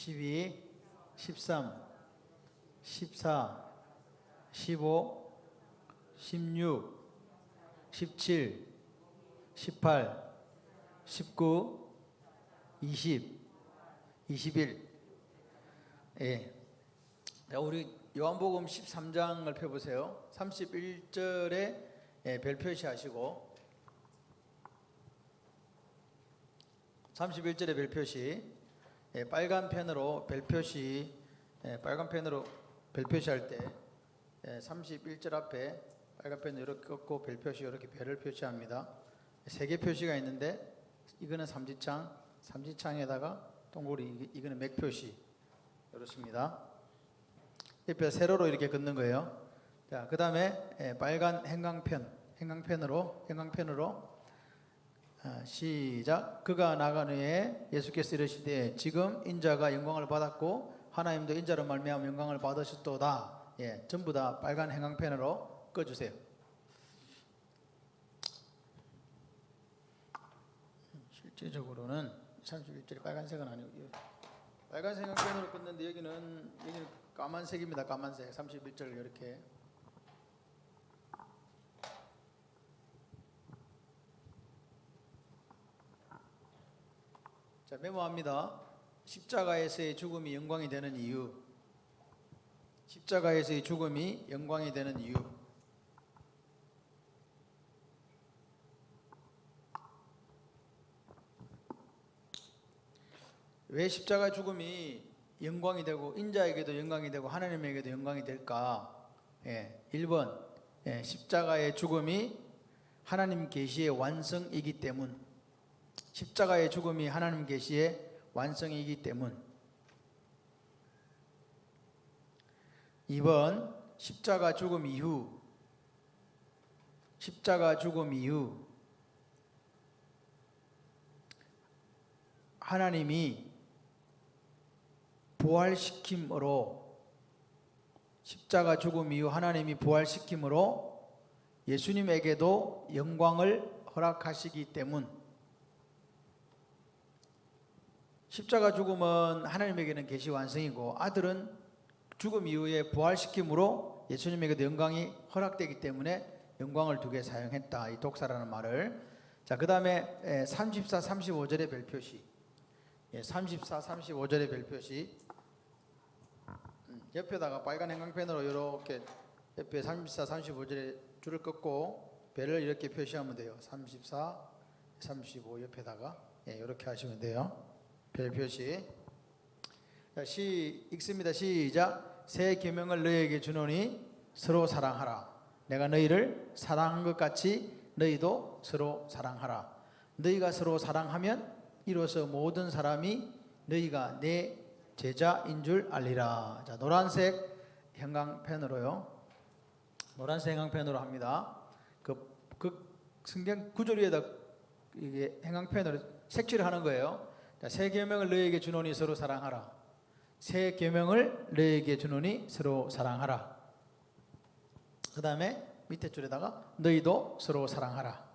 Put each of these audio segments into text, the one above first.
12, 13, 14, 15, 16, 17, 18, 19, 20, 21. 예. 자, 우리 요한복음 13장을 펴보세요. 31절에 별 표시하시고 31절에 별 표시, 빨간 펜으로 별 표시, 빨간 펜으로 별 표시할 때 31절 앞에 빨간 펜을 이렇게 꺾고 별 표시, 이렇게 별을 표시합니다. 세 개 표시가 있는데 이거는 삼지창, 삼지창에다가 동그리, 이거는 맥 표시, 이렇습니다. 옆에 세로로 이렇게 긋는 거예요. 자, 그 다음에 빨간 형광펜으로 시작. 그가 나간 후에 예수께서 이르시되 지금 인자가 영광을 받았고 하나님도 인자로 말미암아 영광을 받으셨도다. 전부 다 빨간 형광펜으로 꺼주세요. 실제적으로는 31절이 빨간색은 아니고 빨간색 형광펜으로 끊는데 여기는 까만색입니다. 까만색. 31절 이렇게. 자, 메모합니다. 십자가에서의 죽음이 영광이 되는 이유. 십자가에서의 죽음이 영광이 되는 이유. 왜 십자가 죽음이 영광이 되고 인자에게도 영광이 되고 하나님에게도 영광이 될까? 1번, 십자가의 죽음이 하나님 계시의 완성이기 때문. 십자가의 죽음이 하나님 계시의 완성이기 때문. 2번, 십자가 죽음 이후 하나님이 부활시킴으로, 십자가 죽음 이후 하나님이 부활시킴으로 예수님에게도 영광을 허락하시기 때문. 십자가 죽음은 하나님에게는 계시 완성이고 아들은 죽음 이후에 부활시킴으로 예수님에게도 영광이 허락되기 때문에 영광을 두 개 사용했다, 이 독사라는 말을. 자, 그 다음에 34, 35절의 별 표시. 34, 35절의 별 표시. 옆에다가 빨간 형광펜으로 이렇게 옆에 34, 35절에 줄을 긋고 별을 이렇게 표시하면 돼요. 34, 35 옆에다가 이렇게 하시면 돼요. 별 표시. 자, 읽습니다. 시작. 새 계명을 너희에게 주노니 서로 사랑하라. 내가 너희를 사랑한 것 같이 너희도 서로 사랑하라. 너희가 서로 사랑하면 이로써 모든 사람이 너희가 내 제자인 줄 알리라. 자, 노란색 형광펜으로요. 노란색 형광펜으로 합니다. 그 성경 구절 위에다 이게 형광펜으로 색칠을 하는 거예요. 자, 새 계명을 너희에게 주노니 서로 사랑하라. 새 계명을 너희에게 주노니 서로 사랑하라. 그 다음에 밑에 줄에다가 너희도 서로 사랑하라.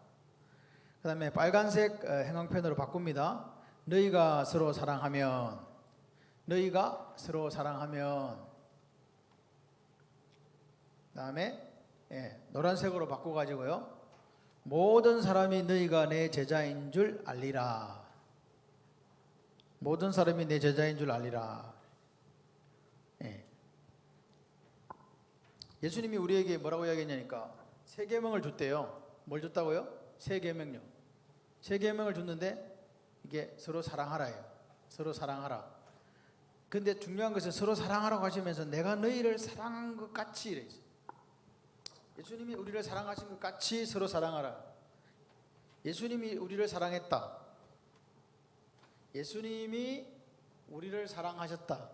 그 다음에 빨간색 형광펜으로 바꿉니다. 너희가 서로 사랑하면 그 다음에 노란색으로 바꿔가지고요. 모든 사람이 너희가 내 제자인 줄 알리라. 모든 사람이 내 제자인 줄 알리라. 예수님이 우리에게 뭐라고 이야기했냐니까 새 계명을 줬대요. 뭘 줬다고요? 새 계명요. 새 계명을 줬는데 이게 서로 사랑하라예요. 서로 사랑하라. 근데 중요한 것은 서로 사랑하라고 하시면서 내가 너희를 사랑한 것 같이 이래 있어요. 예수님이 우리를 사랑하신 것 같이 서로 사랑하라. 예수님이 우리를 사랑했다. 예수님이 우리를 사랑하셨다.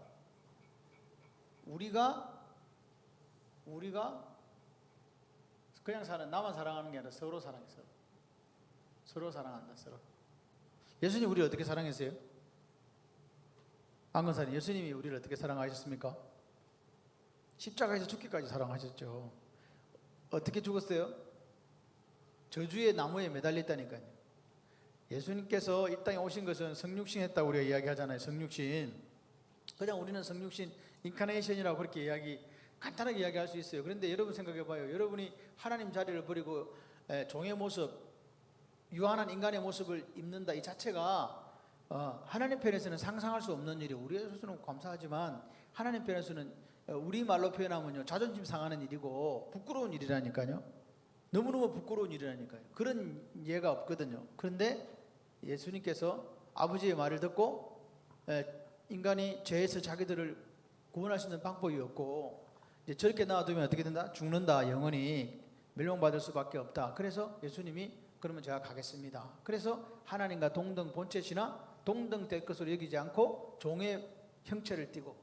우리가 그냥 나만 사랑하는 게 아니라 서로 사랑했어요. 서로 사랑한다. 서로. 예수님 우리를 어떻게 사랑했어요? 안건사님, 예수님이 우리를 어떻게 사랑하셨습니까? 십자가에서 죽기까지 사랑하셨죠. 어떻게 죽었어요? 저주의 나무에 매달렸다니까요. 예수님께서 이 땅에 오신 것은 성육신 했다고 우리가 이야기하잖아요. 성육신. 그냥 우리는 성육신 인카네이션이라고 그렇게 간단하게 이야기할 수 있어요. 그런데 여러분 생각해 봐요. 여러분이 하나님 자리를 버리고 종의 모습, 유한한 인간의 모습을 입는다, 이 자체가 하나님 편에서는 상상할 수 없는 일이에요. 우리에서는 감사하지만 하나님 편에서는 우리 말로 표현하면요, 자존심 상하는 일이고 부끄러운 일이라니까요. 너무너무 부끄러운 일이라니까요. 그런 예가 없거든요. 그런데 예수님께서 아버지의 말을 듣고 인간이 죄에서 자기들을 구원할 수 있는 방법이 없고, 이제 저렇게 놔두면 어떻게 된다? 죽는다, 영원히 멸망받을 수밖에 없다. 그래서 예수님이 그러면 제가 가겠습니다. 그래서 하나님과 동등 본체시나 동등 될 것으로 여기지 않고 종의 형체를 띠고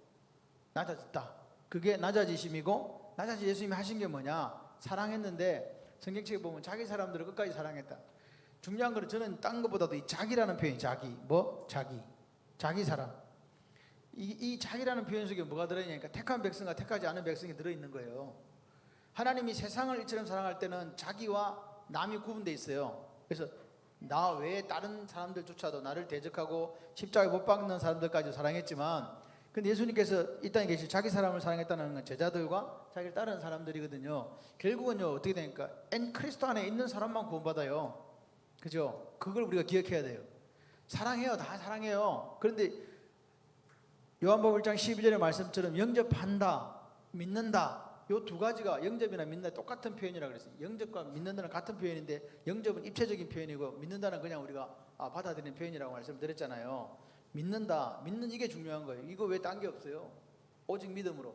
낮아졌다. 그게 낮아지심이고, 낮아지 예수님이 하신 게 뭐냐? 사랑했는데 성경책에 보면 자기 사람들을 끝까지 사랑했다. 중요한 거는 저는 딴 것보다도 이 자기라는 표현이 자기 사람. 이 자기라는 표현 속에 뭐가 들어있냐니까 택한 백성과 택하지 않은 백성이 들어있는 거예요. 하나님이 세상을 이처럼 사랑할 때는 자기와 남이 구분되어 있어요. 그래서 나 외에 다른 사람들조차도 나를 대적하고 십자가에 못 박는 사람들까지 사랑했지만, 근데 예수님께서 이 땅에 계실 자기 사람을 사랑했다는 건 제자들과 자기를 따르는 사람들이거든요. 결국은요, 어떻게 되니까 그리스도 안에 있는 사람만 구원받아요. 그죠? 그걸 우리가 기억해야 돼요. 사랑해요. 다 사랑해요. 그런데 요한복음 1장 12절의 말씀처럼 영접한다, 믿는다, 요 두 가지가 영접이나 믿는다 똑같은 표현이라고 그랬어요. 영접과 믿는다는 같은 표현인데 영접은 입체적인 표현이고 믿는다는 그냥 우리가 받아들이는 표현이라고 말씀드렸잖아요. 믿는 이게 중요한 거예요. 이거 왜 딴 게 없어요? 오직 믿음으로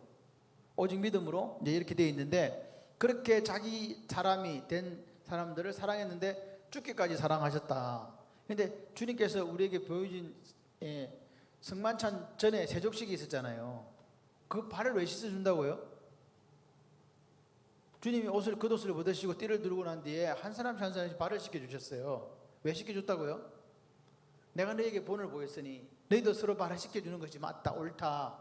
이제 이렇게 되어 있는데, 그렇게 자기 사람이 된 사람들을 사랑했는데 죽기까지 사랑하셨다. 근데 주님께서 우리에게 보여준 성만찬 전에 세족식이 있었잖아요. 그 발을 왜 씻어준다고요? 주님이 겉옷을 벗으시고 띠를 두르고 난 뒤에 한 사람씩 한 사람씩 발을 씻겨주셨어요. 왜 씻겨줬다고요? 내가 너에게 본을 보였으니 너희도 서로 발을 씻겨주는 것이 맞다, 옳다.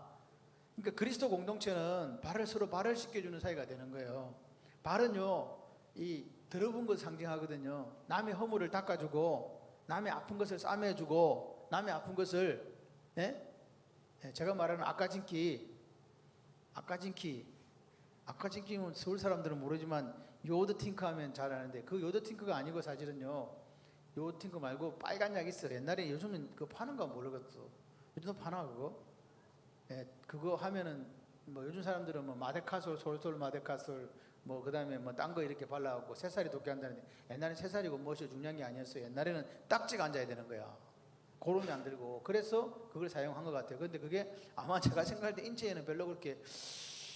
그러니까 그리스도 공동체는 서로 발을 씻겨주는 사이가 되는 거예요. 발은요, 이 더러운 걸 상징하거든요. 남의 허물을 닦아주고, 남의 아픈 것을 싸매주고, 남의 아픈 것을 제가 말하는 아까진키는 서울 사람들은 모르지만 요드팅크 하면 잘 아는데, 그 요드팅크가 아니고 사실은요, 요드팅크 말고 빨간 약 있어요. 옛날에, 요즘은 그거 파는 거 모르겠어. 요즘도 파나 그거? 그거 하면은 뭐 요즘 사람들은 뭐 마데카솔, 솔솔 마데카솔, 뭐 그다음에 뭐 딴 거 이렇게 발라갖고 새살이 돋게 한다는데, 옛날엔 새살이고 무엇이 중요한 게 아니었어요. 옛날에는 딱지가 앉아야 되는 거야. 고름이 안 들고. 그래서 그걸 사용한 것 같아요. 근데 그게 아마 제가 생각할 때 인체에는 별로 그렇게,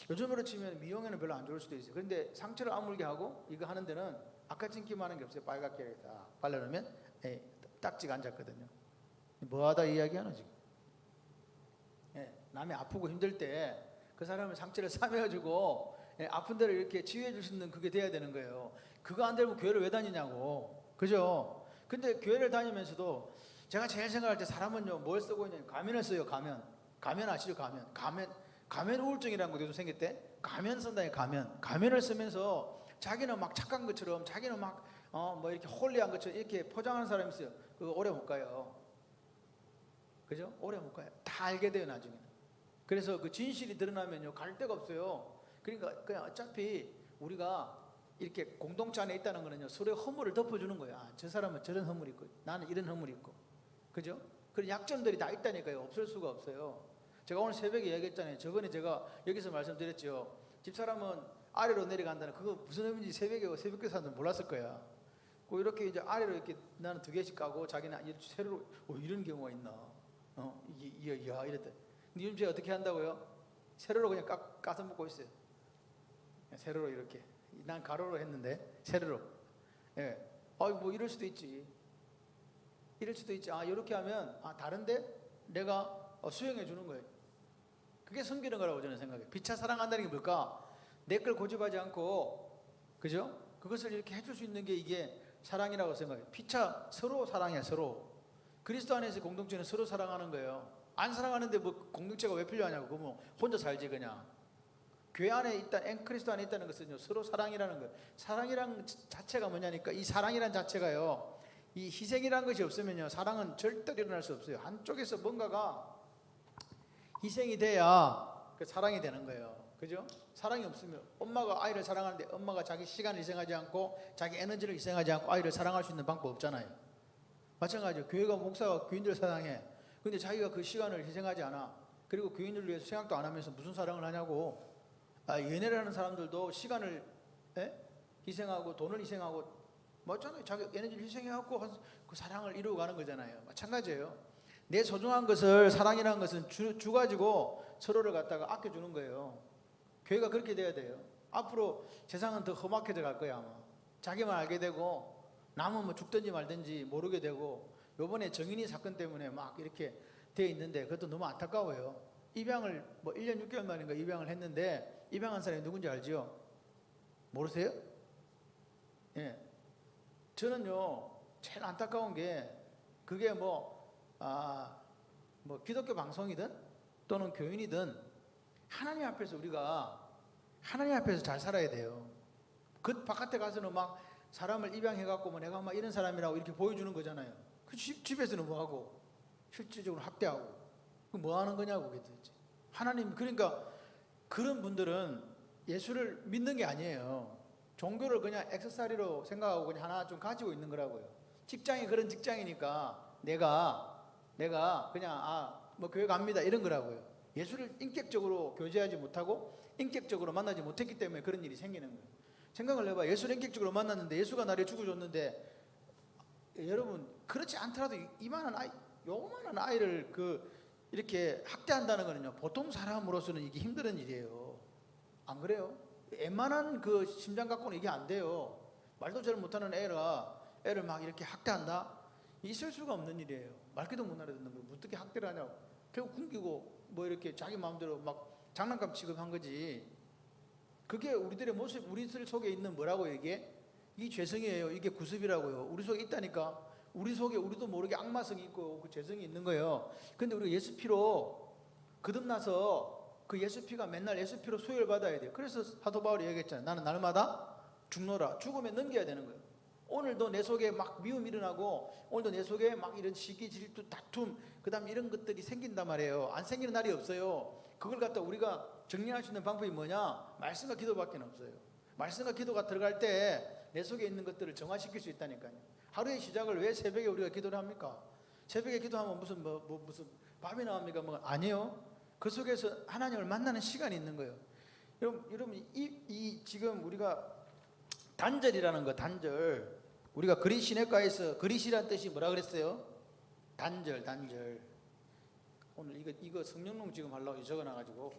요즘으로 치면 미용에는 별로 안 좋을 수도 있어요. 그런데 상처를 아물게 하고 이거 하는 데는 아까진기만 하는 게 없어요. 빨갛게 다 발라놓으면 딱지가 앉았거든요. 뭐하다 이야기하나 지금? 남이 아프고 힘들 때 그 사람의 상처를 싸매어주고 아픈 데를 이렇게 치유해 줄 수 있는 그게 돼야 되는 거예요. 그거 안 되면 교회를 왜 다니냐고. 그죠? 근데 교회를 다니면서도 제가 제일 생각할 때 사람은요, 뭘 쓰고 있냐면 가면을 써요. 가면 아시죠? 가면 우울증이라는 거 요즘 생겼대. 가면 쓴다니, 가면을 쓰면서 자기는 막 착한 것처럼, 자기는 막 뭐 이렇게 홀리한 것처럼 이렇게 포장하는 사람이 있어요. 그거 오래 못 가요. 그죠? 오래 못 가요. 다 알게 돼요, 나중에는. 그래서 그 진실이 드러나면요, 갈 데가 없어요. 그러니까 그냥 어차피 우리가 이렇게 공동체 안에 있다는 거는요, 서로의 허물을 덮어주는 거예요. 저 사람은 저런 허물이 있고, 나는 이런 허물이 있고. 그죠? 그런 약점들이 다 있다니까요. 없을 수가 없어요. 제가 오늘 새벽에 얘기했잖아요. 저번에 제가 여기서 말씀드렸죠. 집사람은 아래로 내려간다는, 그거 무슨 의미인지 새벽에 사람들은 몰랐을 거야. 그 이렇게 이제 아래로 이렇게 나는 2개씩 까고 자기는 세로로, 이런 경우가 있나? 이랬다. 근데 요즘 제가 어떻게 한다고요? 세로로 그냥 까서 먹고 있어요. 세로로 이렇게. 난 가로로 했는데 세로로. 뭐 이럴 수도 있지. 이렇게 하면 다른데 내가 수용해 주는 거예요. 그게 섬기는 거라고 저는 생각해요. 피차 사랑한다는 게 뭘까? 내 걸 고집하지 않고, 그죠? 그것을 이렇게 해줄 수 있는 게 이게 사랑이라고 생각해요. 피차 서로 사랑해, 서로. 그리스도 안에서 공동체는 서로 사랑하는 거예요. 안 사랑하는데 뭐 공동체가 왜 필요하냐고. 그거 뭐 혼자 살지 그냥. 교회 안에 그리스도 안에 있다는 것은요, 서로 사랑이라는 거예요. 사랑이란 자체가 뭐냐니까, 이 사랑이란 자체가요, 이 희생이라는 것이 없으면요, 사랑은 절대로 일어날 수 없어요. 한쪽에서 뭔가가 희생이 돼야 그 사랑이 되는 거예요. 그죠? 사랑이 없으면 엄마가 아이를 사랑하는데 엄마가 자기 시간을 희생하지 않고 자기 에너지를 희생하지 않고 아이를 사랑할 수 있는 방법 없잖아요. 마찬가지로 교회가 목사가 교인들 사랑해. 근데 자기가 그 시간을 희생하지 않아. 그리고 교인들을 위해서 생각도 안 하면서 무슨 사랑을 하냐고. 연애를 하는 사람들도 시간을 희생하고 돈을 희생하고 맞잖아요. 자기 에너지를 희생해갖고 그 사랑을 이루어가는 거잖아요. 마찬가지예요. 내 소중한 것을 사랑이라는 것은 주가지고 서로를 갖다가 아껴주는 거예요. 교회가 그렇게 돼야 돼요. 앞으로 세상은 더 험악해져 갈 거야 아마. 자기만 알게 되고 남은 뭐 죽든지 말든지 모르게 되고 요번에 정인이 사건 때문에 막 이렇게 돼 있는데 그것도 너무 안타까워요. 입양을 뭐 1년 6개월 만인가 입양을 했는데 입양한 사람이 누군지 알지요? 모르세요? 예. 저는요 제일 안타까운 게 그게 뭐 기독교 방송이든 또는 교인이든 하나님 앞에서 우리가 하나님 앞에서 잘 살아야 돼요. 그 바깥에 가서는 막 사람을 입양해갖고 뭐 내가 막 이런 사람이라고 이렇게 보여주는 거잖아요. 그 집에서는 뭐 하고 실질적으로 학대하고 그 뭐 하는 거냐고 그게 도대체. 하나님 그러니까 그런 분들은 예수를 믿는 게 아니에요. 종교를 그냥 액세서리로 생각하고 그냥 하나 좀 가지고 있는 거라고요. 직장이 그런 직장이니까 내가 그냥 뭐 교회 갑니다 이런 거라고요. 예수를 인격적으로 교제하지 못하고 인격적으로 만나지 못했기 때문에 그런 일이 생기는 거예요. 생각을 해봐. 예수를 인격적으로 만났는데 예수가 나를 죽어줬는데 여러분 그렇지 않더라도 요만한 아이를 이렇게 학대한다는 거는요 보통 사람으로서는 이게 힘든 일이에요. 안 그래요? 웬만한 그 심장 갖고는 이게 안 돼요. 말도 잘 못하는 애를 막 이렇게 학대한다? 있을 수가 없는 일이에요. 말귀도 못 알아듣는 거 어떻게 학대를 하냐고. 결국 굶기고 뭐 이렇게 자기 마음대로 막 장난감 취급한 거지. 그게 우리들의 모습, 우리들 속에 있는 뭐라고 이게 죄성이에요. 이게 구습이라고요. 우리 속에 있다니까. 우리 속에 우리도 모르게 악마성이 있고 그 죄성이 있는 거예요. 근데 우리가 예수 피로 거듭나서 그 예수 피가 맨날 예수 피로 소유를 받아야 돼요. 그래서 사도 바울이 얘기했잖아요. 나는 날마다 죽노라. 죽으면 넘겨야 되는 거예요. 오늘도 내 속에 막 미움이 일어나고 오늘도 내 속에 막 이런 시기 질투 다툼 그다음에 이런 것들이 생긴단 말이에요. 안 생기는 날이 없어요. 그걸 갖다 우리가 정리할 수 있는 방법이 뭐냐? 말씀과 기도밖에 없어요. 말씀과 기도가 들어갈 때 내 속에 있는 것들을 정화시킬 수 있다니까요. 하루의 시작을 왜 새벽에 우리가 기도를 합니까? 새벽에 기도하면 무슨 무슨 밥이 나옵니까? 뭐 아니요. 그 속에서 하나님을 만나는 시간이 있는 거예요. 여러분 이 지금 우리가 단절이라는 거 단절. 우리가 그리 시내가에서 그리시란 뜻이 뭐라 그랬어요? 단절. 오늘 이거 성령론 지금 하려고 적어놔가지고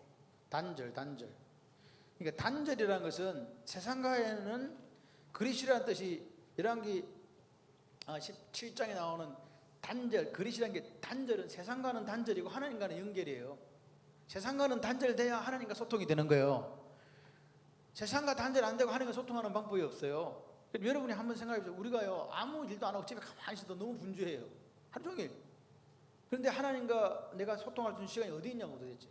단절. 그러니까 단절이라는 것은 세상가에는 그리시란 뜻이 열왕기 17장에 나오는 단절. 그리시란 게 단절은 세상과는 단절이고 하나님과는 연결이에요. 세상과는 단절돼야 하나님과 소통이 되는 거예요. 세상과 단절 안 되고 하나님과 소통하는 방법이 없어요. 여러분이 한번 생각해 보세요. 우리가요 아무 일도 안 하고 집에 가만히 있어도 너무 분주해요. 하루 종일. 그런데 하나님과 내가 소통할 수 있는 시간이 어디 있냐고 도대체.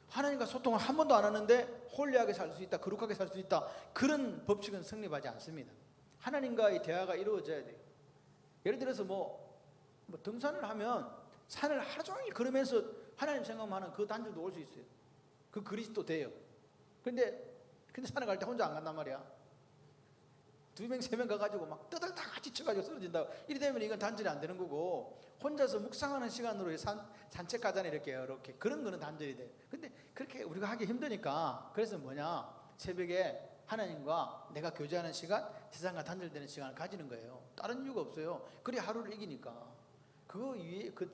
하나님과 소통을 한 번도 안 하는데 홀리하게 살 수 있다, 거룩하게 살 수 있다. 그런 법칙은 성립하지 않습니다. 하나님과의 대화가 이루어져야 돼요. 예를 들어서 뭐 등산을 하면 산을 하루 종일 걸으면서 하나님 생각만 하는 그 단절도 올 수 있어요. 그 그리스도 돼요. 근데 산에 갈 때 혼자 안 간단 말이야. 2명 3명 가가지고 막 떠들다가 지쳐가지고 쓰러진다. 이리 되면 이건 단절이 안 되는 거고 혼자서 묵상하는 시간으로 산책 가잖아요. 이렇게 그런 거는 단절이 돼. 근데 그렇게 우리가 하기 힘드니까 그래서 뭐냐 새벽에 하나님과 내가 교제하는 시간, 세상과 단절되는 시간을 가지는 거예요. 다른 이유가 없어요. 그래 하루를 이기니까.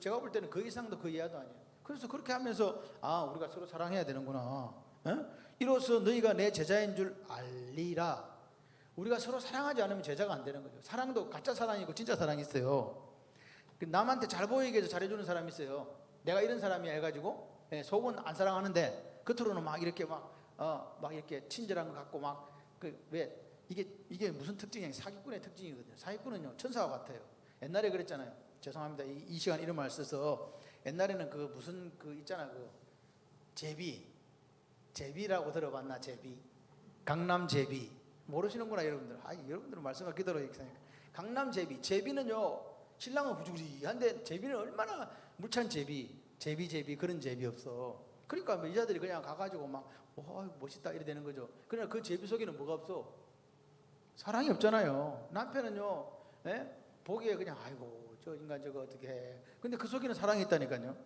제가 볼 때는 그 이상도 그 이하도 아니에요. 그래서 그렇게 하면서 우리가 서로 사랑해야 되는구나. 이로써 너희가 내 제자인 줄 알리라. 우리가 서로 사랑하지 않으면 제자가 안 되는 거죠. 사랑도 가짜 사랑이고 진짜 사랑이 있어요. 남한테 잘 보이게 해서 잘해주는 사람이 있어요. 내가 이런 사람이야 해가지고 속은 안 사랑하는데 겉으로는 막 이렇게 막 이렇게 친절한 것 같고 왜 이게 무슨 특징이냐? 사기꾼의 특징이거든요. 사기꾼은요 천사와 같아요. 옛날에 그랬잖아요. 죄송합니다. 이 시간 이런 말 써서 옛날에는 있잖아 제비라고 들어봤나? 강남 제비. 모르시는구나 여러분들. 여러분들은 말씀과 기도로 얘기하니까. 강남 제비는요 신랑은 부주리한데 제비는 얼마나 물찬 제비 그런 제비 없어. 그러니까 뭐 여자들이 그냥 가가지고 막 멋있다 이래 되는 거죠. 그러나 그 제비 속에는 뭐가 없어? 사랑이 없잖아요. 남편은요, 예? 보기에 그냥 아이고 저 인간 저거 어떻게 해. 근데 그 속에는 사랑이 있다니까요.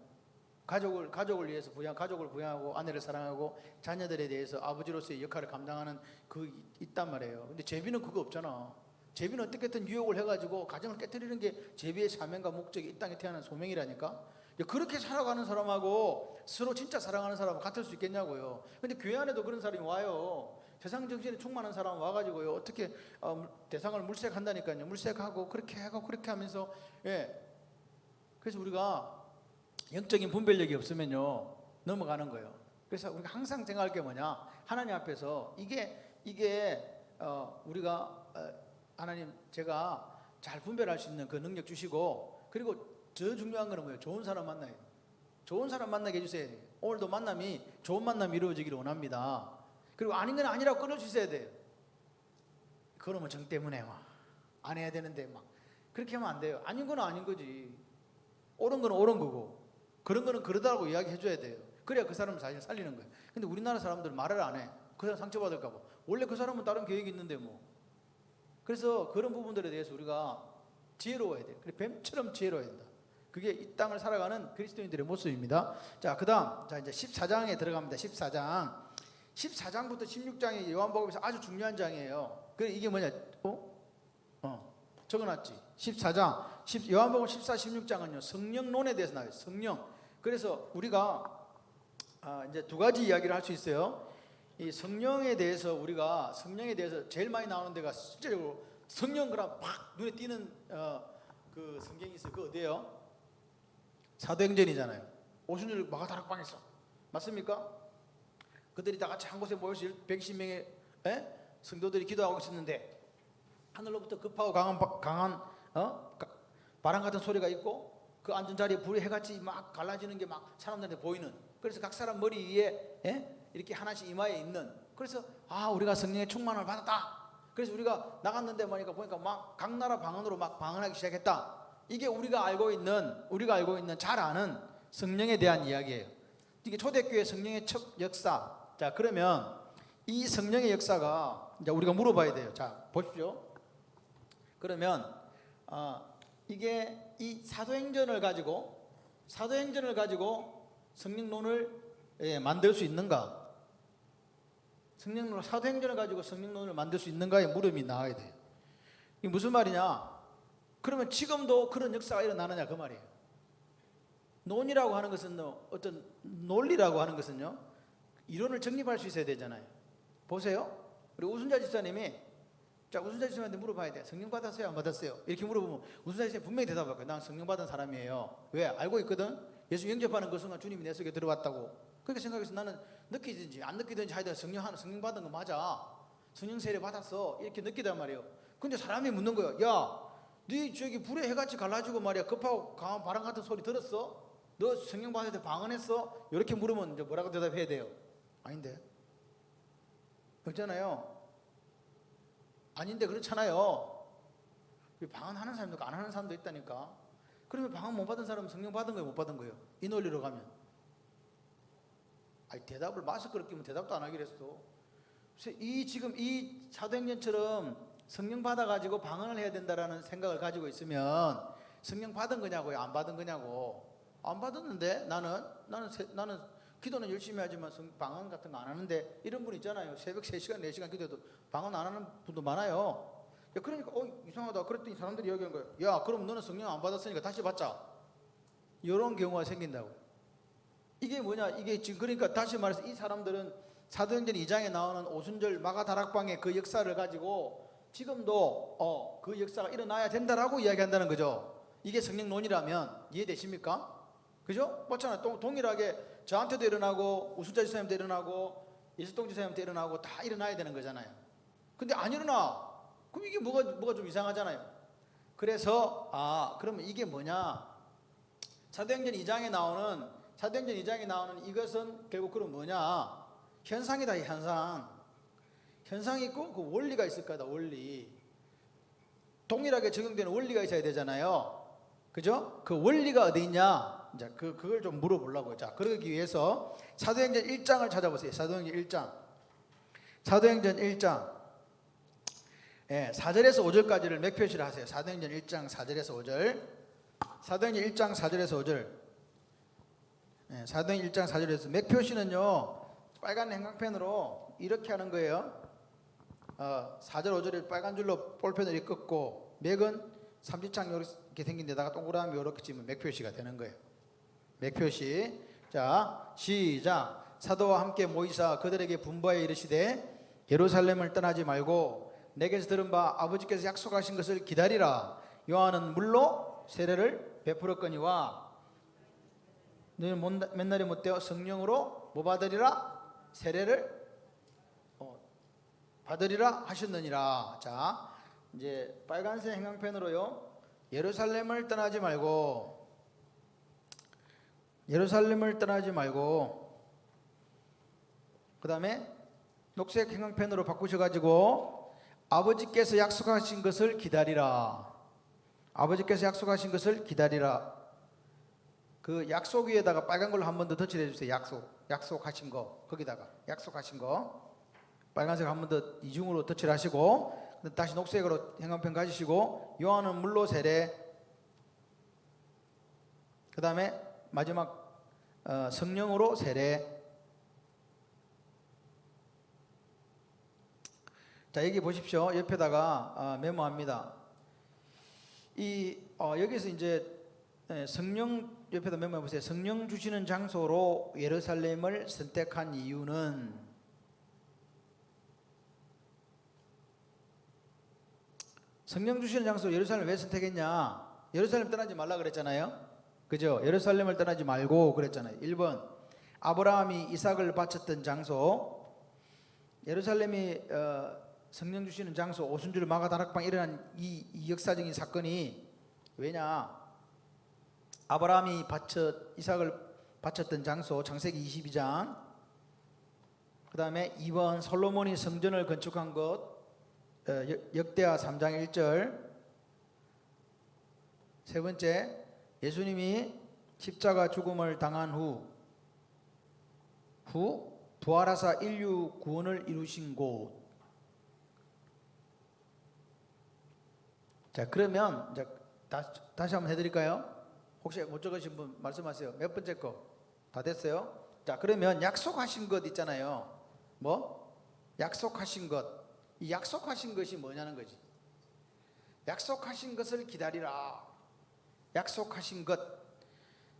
가족을 위해서 가족을 부양하고 아내를 사랑하고 자녀들에 대해서 아버지로서의 역할을 감당하는 그 있단 말이에요. 근데 제비는 그거 없잖아. 제비는 어떻게든 유혹을 해가지고 가정을 깨뜨리는 게 제비의 사명과 목적이 이 땅에 태어난 소명이라니까. 그렇게 살아가는 사람하고 서로 진짜 사랑하는 사람은 같을 수 있겠냐고요. 근데 교회 안에도 그런 사람이 와요. 세상 정신에 충만한 사람 와가지고요, 어떻게 대상을 물색한다니까요. 물색하고 그렇게 하고 그렇게 하면서, 예. 그래서 우리가 영적인 분별력이 없으면요 넘어가는 거예요. 그래서 우리가 항상 생각할 게 뭐냐, 하나님 앞에서 이게 우리가 하나님 제가 잘 분별할 수 있는 그 능력 주시고, 그리고 더 중요한 거는 뭐예요? 좋은 사람 만나요. 좋은 사람 만나게 해주셔야 돼요. 오늘도 좋은 만남이 이루어지기를 원합니다. 그리고 아닌 건 아니라고 끊어주셔야 돼요. 그러면 정 때문에 막 안 해야 되는데 막 그렇게 하면 안 돼요. 아닌 건 아닌 거지. 옳은 건 옳은 거고, 그런 거는 그러다고 이야기해 줘야 돼요. 그래야 그 사람을 자신을 살리는 거예요. 근데 우리나라 사람들은 말을 안 해. 그 사람 상처받을까 봐. 원래 그 사람은 다른 계획이 있는데 뭐. 그래서 그런 부분들에 대해서 우리가 지혜로워야 돼요. 그래, 뱀처럼 지혜로워야 된다. 그게 이 땅을 살아가는 그리스도인들의 모습입니다. 자, 그다음 이제 14장에 들어갑니다. 14장부터 16장이 요한복음에서 아주 중요한 장이에요. 그래, 이게 뭐냐? 적어놨지. 14장, 요한복음 14, 16장은요 성령론에 대해서 나와요. 성령. 그래서 우리가 이제 두 가지 이야기를 할 수 있어요. 이 성령에 대해서 제일 많이 나오는 데가 실제로 성령 그럼 팍 눈에 띄는 그 성경이 있어요. 그 어디예요? 사도행전이잖아요. 오순절 마가다락방에서, 맞습니까? 그들이 다 같이 한 곳에 모여서 120명의 성도들이 기도하고 있었는데 하늘로부터 급하고 강한 바람 같은 소리가 있고, 그 앉은 자리에 불이 해같이 막 갈라지는 게 막 사람들한테 보이는. 그래서 각 사람 머리 위에 이렇게 하나씩 이마에 있는. 그래서 우리가 성령의 충만을 받았다. 그래서 우리가 나갔는데 보니까 막 각 나라 방언으로 막 방언하기 시작했다. 이게 우리가 알고 있는 잘 아는 성령에 대한 이야기예요. 이게 초대교회 성령의 첫 역사. 자, 그러면 이 성령의 역사가 이제 우리가 물어봐야 돼요. 자, 보십시오. 그러면 이게 이 사도행전을 가지고 성령론을 만들 수 있는가? 사도행전을 가지고 성령론을 만들 수 있는가의 물음이 나와야 돼요. 이게 무슨 말이냐? 그러면 지금도 그런 역사가 일어나느냐 그 말이에요. 논이라고 하는 것은 어떤 논리라고 하는 것은요 이론을 정립할 수 있어야 되잖아요. 보세요. 우리 우순자 집사님이 우순자 집사님한테 물어봐야 돼. 성령 받았어요? 안 받았어요? 이렇게 물어보면 우순자 집사님 분명히 대답할 거예요. 난 성령 받은 사람이에요. 왜? 알고 있거든. 예수 영접하는 그 순간 주님이 내 속에 들어왔다고. 그렇게 생각해서 나는 느끼든지 안 느끼든지 하여튼 성령 받은 거 맞아. 성령 세례 받았어. 이렇게 느끼단 말이에요. 근데 사람이 묻는 거예요. 야, 네 저기 불에 해같이 갈라지고 말이야 급하고 강한 바람 같은 소리 들었어? 너 성령 받을 때 방언했어? 이렇게 물으면 이제 뭐라고 대답해야 돼요? 아닌데. 그렇잖아요. 아닌데 그렇잖아요. 방언하는 사람도 있고 안 하는 사람도 있다니까. 그러면 방언 못 받은 사람은 성령 받은 거예요, 못 받은 거예요? 이 논리로 가면. 대답을 마스크를 끼면 대답도 안 하기로 했어. 지금 이 사도행전처럼 성령 받아가지고 방언을 해야 된다라는 생각을 가지고 있으면 성령 받은 거냐고요, 안 받은 거냐고. 안 받았는데 나는 기도는 열심히 하지만 방언 같은 거 안 하는데, 이런 분 있잖아요. 새벽 3시간 4시간 기도해도 방언 안 하는 분도 많아요. 그러니까 이상하다. 그랬더니 사람들이 이야기한 거예요. 야, 그럼 너는 성령 안 받았으니까 다시 받자. 이런 경우가 생긴다고요. 이게 뭐냐, 이게 지금 그러니까 다시 말해서 이 사람들은 사도행전 2장에 나오는 오순절 마가다락방의 그 역사를 가지고 지금도 그 역사가 일어나야 된다라고 이야기한다는 거죠. 이게 성령론이라면 이해되십니까? 그죠? 맞잖아요. 동일하게 저한테도 일어나고 우순자 지사님도 일어나고 예수동 지사님도 일어나고 다 일어나야 되는 거잖아요. 근데 안 일어나. 그럼 이게 뭐가 좀 이상하잖아요. 그래서 그러면 이게 뭐냐? 사도행전 2장에 나오는 이것은 결국 그럼 뭐냐? 현상이다. 현상이 있고 그 원리가 있을 거다. 원리. 동일하게 적용되는 원리가 있어야 되잖아요. 그죠? 그 원리가 어디 있냐? 이제 그걸 좀 물어보려고요. 자, 그러기 위해서 사도행전 1장을 찾아보세요. 사도행전 1장. 사도행전 1장. 예, 4절에서 5절까지를 맥 표시를 하세요. 사도행전 1장 4절에서 5절. 사도행전 1장 4절에서 5절. 예, 사도행전 1장 4절에서 맥 표시는요. 빨간 형광펜으로 이렇게 하는 거예요. 4절 5절에 빨간 줄로 볼펜을 이렇게 긋고 맥은 삼지창 이렇게 생긴 데다가 동그라미 이렇게 치면 맥 표시가 되는 거예요. 맥 표시. 자, 시작. 사도와 함께 모이사 그들에게 분부하여 이르시되 예루살렘을 떠나지 말고 내게서 들은 바 아버지께서 약속하신 것을 기다리라. 요한은 물로 세례를 베풀었거니와 너희는 맨날에 못되어 성령으로 뭐 받으리라? 세례를 받으리라 하셨느니라. 자, 이제 빨간색 형광펜으로요. 예루살렘을 떠나지 말고 그 다음에 녹색 형광펜으로 바꾸셔가지고 아버지께서 약속하신 것을 기다리라. 아버지께서 약속하신 것을 기다리라. 그 약속 위에다가 빨간 걸로 한 번 더 덧칠해 주세요. 약속하신 거. 거기다가 약속하신 거 빨간색 한 번 더 이중으로 덧칠하시고 다시 녹색으로 형광펜 가지시고 요한은 물로 세례. 그 다음에 마지막 성령으로 세례. 자, 여기 보십시오. 옆에다가 메모합니다. 여기서 이제 성령 옆에다 메모해 보세요. 성령 주시는 장소로 예루살렘을 선택한 이유는 성령 주시는 장소 예루살렘을 왜 선택했냐? 예루살렘 떠나지 말라 그랬잖아요. 그죠? 예루살렘을 떠나지 말고 그랬잖아요. 1번 아브라함이 이삭을 바쳤던 장소. 예루살렘이 성령 주시는 장소 오순절 마가다락방 일어난 이 역사적인 사건이 왜냐? 아브라함이 이삭을 바쳤던 장소 창세기 22장. 그 다음에 2번 솔로몬이 성전을 건축한 것 역대하 3장 1절. 세 번째 예수님이 십자가 죽음을 당한 후 부활하사 인류 구원을 이루신 곳. 자, 그러면 이제 다시 한번 해드릴까요? 혹시 못 적으신 분 말씀하세요. 몇 번째 거 다 됐어요? 자, 그러면 약속하신 것 있잖아요. 뭐? 약속하신 것. 이 약속하신 것이 뭐냐는 거지. 약속하신 것을 기다리라. 약속하신 것.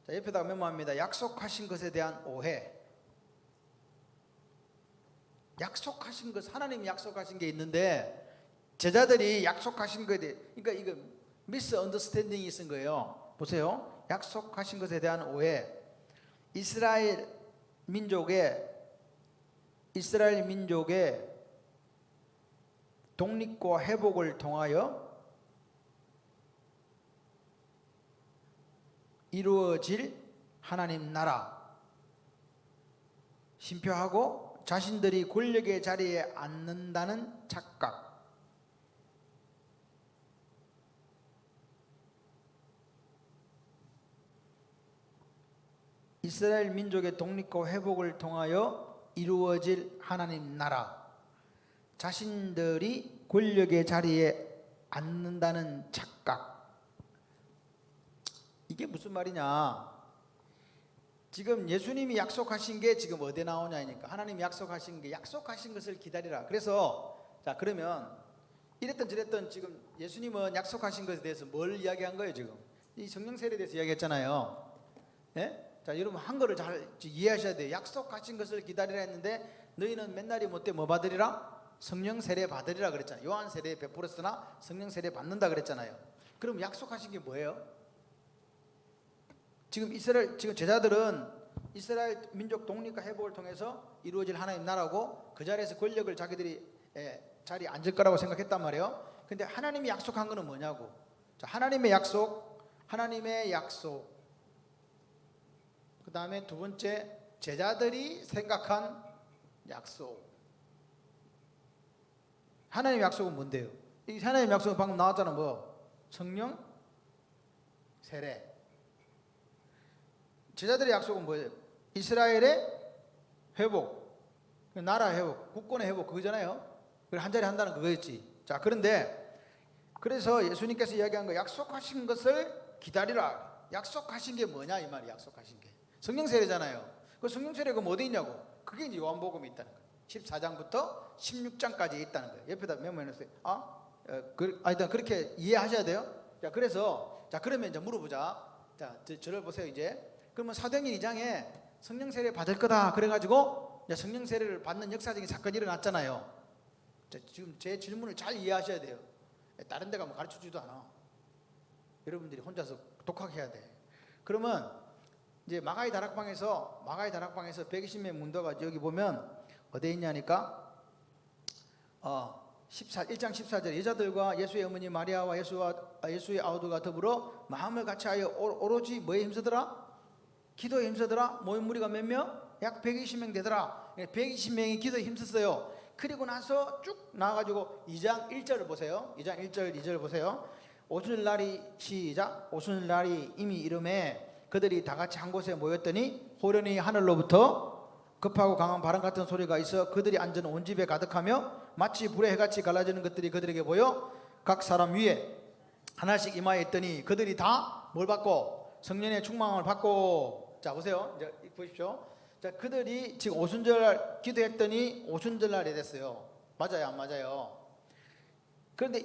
자, 옆에다가 메모합니다. 약속하신 것에 대한 오해. 약속하신 것, 하나님이 약속하신 게 있는데 제자들이 약속하신 것에 대해, 그러니까 이거 미스언더스탠딩이 있은 거예요. 보세요. 약속하신 것에 대한 오해. 이스라엘 민족의 독립과 회복을 통하여 이루어질 하나님 나라, 심표하고 자신들이 권력의 자리에 앉는다는 착각. 이스라엘 민족의 독립과 회복을 통하여 이루어질 하나님 나라, 자신들이 권력의 자리에 앉는다는 착각. 이게 무슨 말이냐? 지금 예수님이 약속하신 게 지금 어디에 나오냐니까. 하나님이 약속하신 게, 약속하신 것을 기다리라. 그래서 자, 그러면 이랬던 저랬던 지금 예수님은 약속하신 것에 대해서 뭘 이야기한 거예요? 지금 이 성령 세례에 대해서 이야기했잖아요. 예? 자, 여러분 한글을 잘 이해하셔야 돼요. 약속하신 것을 기다리라 했는데 너희는 맨날이 못돼 뭐 받으리라? 성령 세례 받으리라 그랬잖아요. 요한 세례 베풀었으나 성령 세례 받는다 그랬잖아요. 그럼 약속하신 게 뭐예요? 지금 제자들은 이스라엘 민족 독립과 회복을 통해서 이루어질 하나님 나라고 그 자리에서 권력을 자기들이 자리에 앉을 거라고 생각했단 말이에요. 근데 하나님이 약속한 거는 뭐냐고. 자, 하나님의 약속. 그 다음에 두 번째, 제자들이 생각한 약속. 하나님의 약속은 뭔데요? 이 하나님의 약속은 방금 나왔잖아. 뭐? 성령 세례. 제자들의 약속은 뭐예요? 이스라엘의 회복, 나라 회복, 국권의 회복 그거잖아요. 그걸 한 자리 한다는 그거였지. 자, 그런데 그래서 예수님께서 이야기한 거 약속하신 것을 기다리라. 약속하신 게 뭐냐 이 말이 약속하신 게 성령 세례잖아요. 그 성령 세례가 뭐 어디 있냐고. 그게 이제 요한복음에 있다는 거예요. 14장부터 16장까지 있다는 거예요. 옆에다 메모해놨어요. 일단 그렇게 이해하셔야 돼요. 자, 그래서 자 그러면 이제 물어보자. 자, 저를 보세요 이제. 그러면 사도행전 2장에 성령 세례 받을 거다 그래가지고 이제 성령 세례를 받는 역사적인 사건이 일어났잖아요. 자, 지금 제 질문을 잘 이해하셔야 돼요. 다른 데 가면 가르쳐주지도 않아. 여러분들이 혼자서 독학해야 돼. 그러면 이제 마가의 다락방에서 120명 문도가 여기 보면 어디에 있냐니까 1장 14절 여자들과 예수의 어머니 마리아와 예수의 아우도가 더불어 마음을 같이하여 오로지 뭐에 힘쓰더라? 기도에 힘쓰더라. 모인 무리가 몇 명? 약 120명 되더라. 120명이 기도에 힘썼어요. 그리고 나서 쭉 나와가지고 2장 1절을 보세요. 2장 1절 2절 보세요. 오순절날이 시작. 오순절날이 이미 이름에 그들이 다 같이 한 곳에 모였더니 호련히 하늘로부터 급하고 강한 바람 같은 소리가 있어 그들이 앉은 온 집에 가득하며 마치 불의 해같이 갈라지는 것들이 그들에게 보여 각 사람 위에 하나씩 임하여 있더니 그들이 다 뭘 받고 성령의 충만함을 받고. 자 보세요. 이제 보십시오. 자 그들이 지금 오순절 기도했더니 오순절날이 됐어요. 맞아요 안 맞아요? 그런데